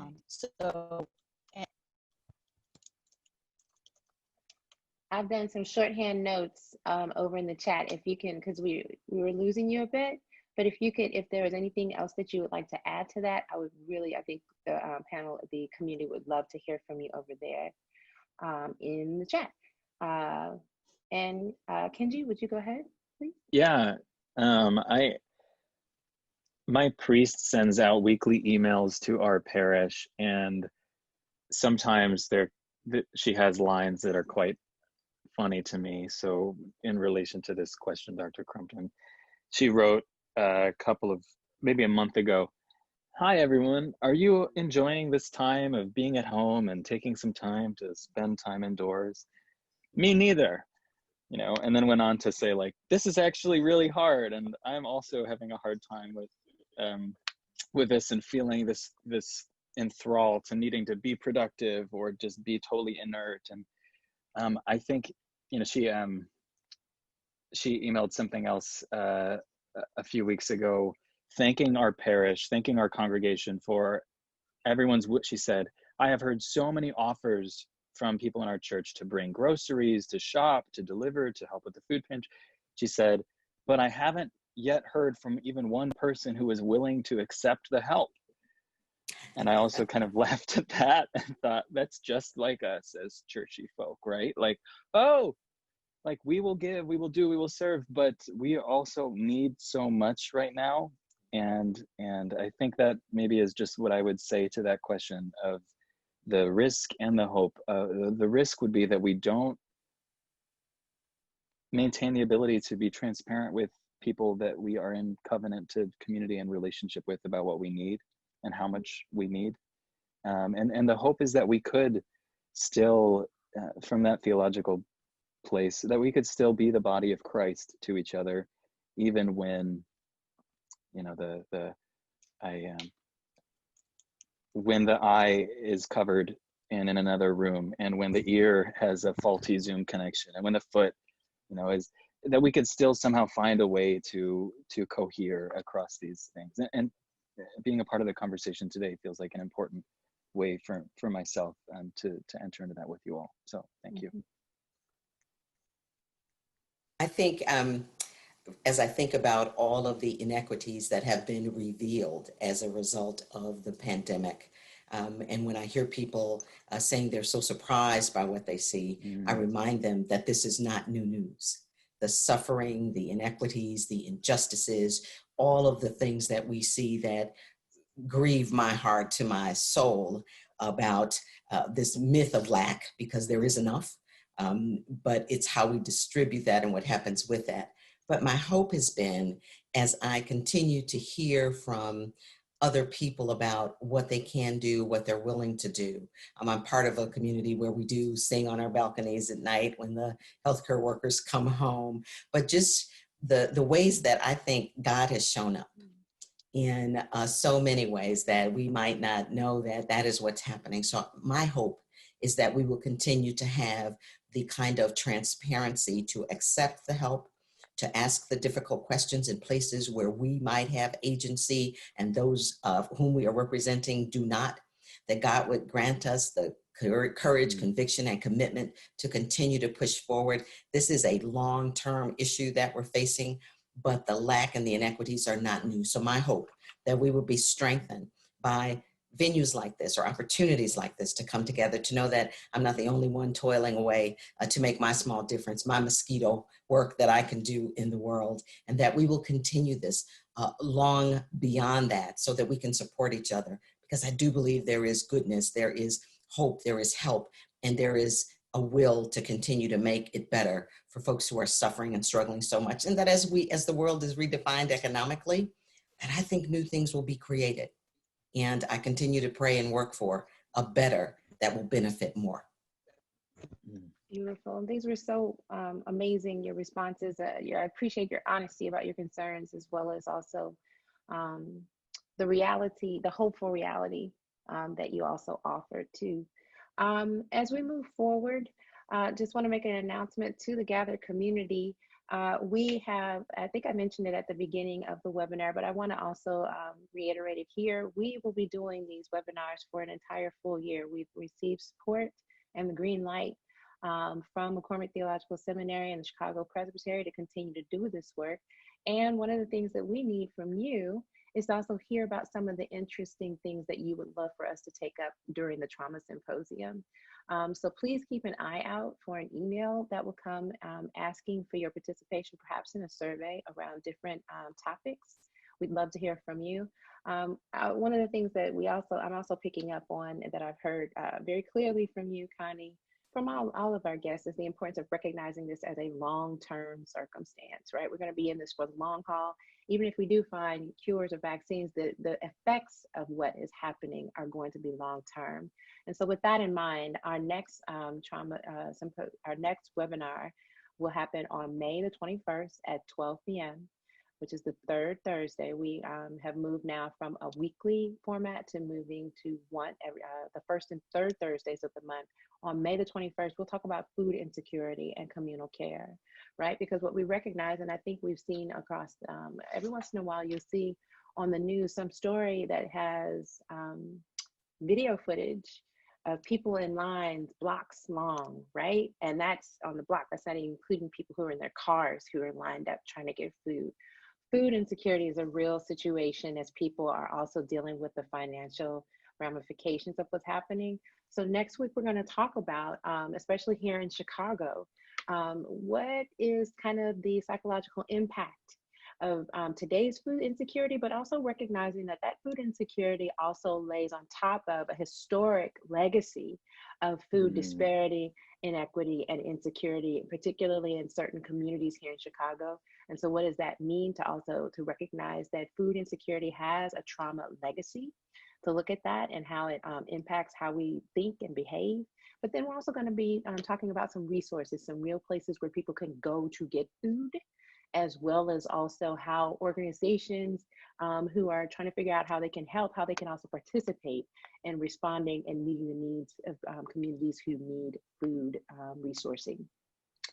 Speaker 1: I've done some shorthand notes over in the chat. If you can, because we were losing you a bit, but if there was anything else that you would like to add to that, I think the panel, the community would love to hear from you over there in the chat. And Kenji, would you go ahead, please?
Speaker 4: Yeah, my priest sends out weekly emails to our parish, and sometimes she has lines that are quite funny to me. So in relation to this question, Dr. Crumpton, she wrote maybe a month ago, "Hi everyone, are you enjoying this time of being at home and taking some time to spend time indoors? Me neither." And then went on to say, like, "This is actually really hard, and I'm also having a hard time with this and feeling this enthrall to needing to be productive or just be totally inert." And I think, she emailed something else a few weeks ago, thanking our parish, thanking our congregation for she said, "I have heard so many offers from people in our church to bring groceries, to shop, to deliver, to help with the food pinch." She said, "But I haven't yet heard from even one person who is willing to accept the help." And I also kind of laughed at that and thought, that's just like us as churchy folk, right? Like, oh, like we will give, we will do, we will serve, but we also need so much right now. And I think that maybe is just what I would say to that question of the risk and the hope. The risk would be that we don't maintain the ability to be transparent with people that we are in covenant to community and relationship with about what we need and how much we need. And the hope is that we could still, from that theological place, that we could still be the body of Christ to each other, even when, when the eye is covered in another room, and when the ear has a faulty Zoom connection, and when the foot, is that we could still somehow find a way to cohere across these things. And being a part of the conversation today feels like an important way for myself to enter into that with you all. So thank you.
Speaker 3: I think as I think about all of the inequities that have been revealed as a result of the pandemic, And when I hear people saying they're so surprised by what they see, I remind them that this is not new news. The suffering, the inequities, the injustices, all of the things that we see that grieve my heart to my soul about this myth of lack, because there is enough, but it's how we distribute that and what happens with that. But my hope has been, as I continue to hear from other people about what they can do, what they're willing to do. I'm part of a community where we do sing on our balconies at night when the healthcare workers come home, but just the ways that I think God has shown up in so many ways that we might not know that that is what's happening. So my hope is that we will continue to have the kind of transparency to accept the help, to ask the difficult questions in places where we might have agency and those whom we are representing do not, that God would grant us the courage, conviction, and commitment to continue to push forward. This is a long-term issue that we're facing, but the lack and the inequities are not new. So my hope that we will be strengthened by venues like this or opportunities like this to come together, to know that I'm not the only one toiling away to make my small difference, my mosquito work that I can do in the world, and that we will continue this long beyond that so that we can support each other. Because I do believe there is goodness, there is hope, there is help, and there is a will to continue to make it better for folks who are suffering and struggling so much. And that as the world is redefined economically, that I think new things will be created. And I continue to pray and work for a better that will benefit more.
Speaker 1: Beautiful. These were so amazing, your responses. I appreciate your honesty about your concerns, as well as also the reality, the hopeful reality that you also offered too. As we move forward, just want to make an announcement to the gathered community. We have, I think I mentioned it at the beginning of the webinar, but I want to also reiterate it here. We will be doing these webinars for an entire full year. We've received support and the green light from McCormick Theological Seminary and the Chicago Presbytery to continue to do this work. And one of the things that we need from you is to also hear about some of the interesting things that you would love for us to take up during the Trauma Symposium. So please keep an eye out for an email that will come asking for your participation, perhaps in a survey around different topics. We'd love to hear from you. One of the things that I'm also picking up on that I've heard very clearly from you, Connie, from all of our guests, is the importance of recognizing this as a long-term circumstance, right? We're going to be in this for the long haul. Even if we do find cures or vaccines, the effects of what is happening are going to be long-term. And so with that in mind, our next our next webinar will happen on May the 21st at 12 p.m., which is the third Thursday. We have moved now from a weekly format to moving to the first and third Thursdays of the month. On May the 21st, we'll talk about food insecurity and communal care, right? Because what we recognize, and I think we've seen across, every once in a while, you'll see on the news some story that has video footage of people in lines blocks long, right? And that's on the block. That's not even including people who are in their cars who are lined up trying to get food. Food insecurity is a real situation as people are also dealing with the financial ramifications of what's happening. So next week, we're going to talk about, especially here in Chicago, what is kind of the psychological impact of today's food insecurity, but also recognizing that that food insecurity also lays on top of a historic legacy of food disparity, inequity, and insecurity, particularly in certain communities here in Chicago. And so what does that mean to recognize that food insecurity has a trauma legacy, to look at that and how it impacts how we think and behave. But then we're also going to be talking about some resources, some real places where people can go to get food, as well as also how organizations who are trying to figure out how they can help, how they can also participate in responding and meeting the needs of communities who need food resourcing.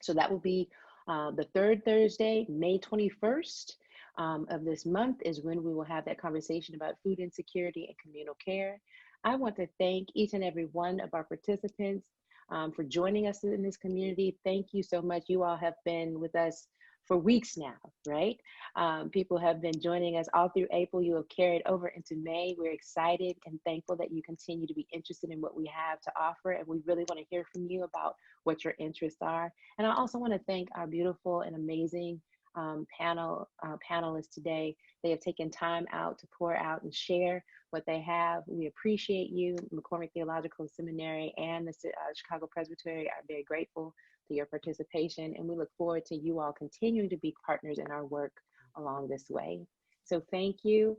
Speaker 1: So that will be the third Thursday, May 21st of this month is when we will have that conversation about food insecurity and communal care. I want to thank each and every one of our participants for joining us in this community. Thank you so much. You all have been with us for weeks now, right? People have been joining us all through April. You have carried over into May. We're excited and thankful that you continue to be interested in what we have to offer. And we really want to hear from you about what your interests are. And I also want to thank our beautiful and amazing panelists today. They have taken time out to pour out and share what they have. We appreciate you. McCormick Theological Seminary and the Chicago Presbytery are very grateful for your participation, and we look forward to you all continuing to be partners in our work along this way. So thank you.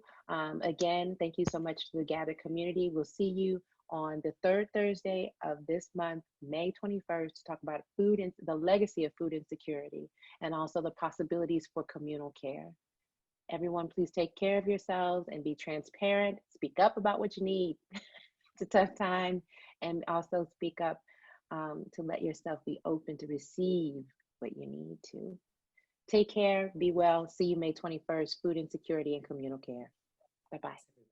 Speaker 1: Again, thank you so much to the gathered community. We'll see you on the third Thursday of this month, May 21st, to talk about food and the legacy of food insecurity, and also the possibilities for communal care. Everyone, please take care of yourselves and be transparent. Speak up about what you need. It's a tough time. And also speak up to let yourself be open to receive what you need to. Take care, be well. See you May 21st, food insecurity and communal care. Bye-bye.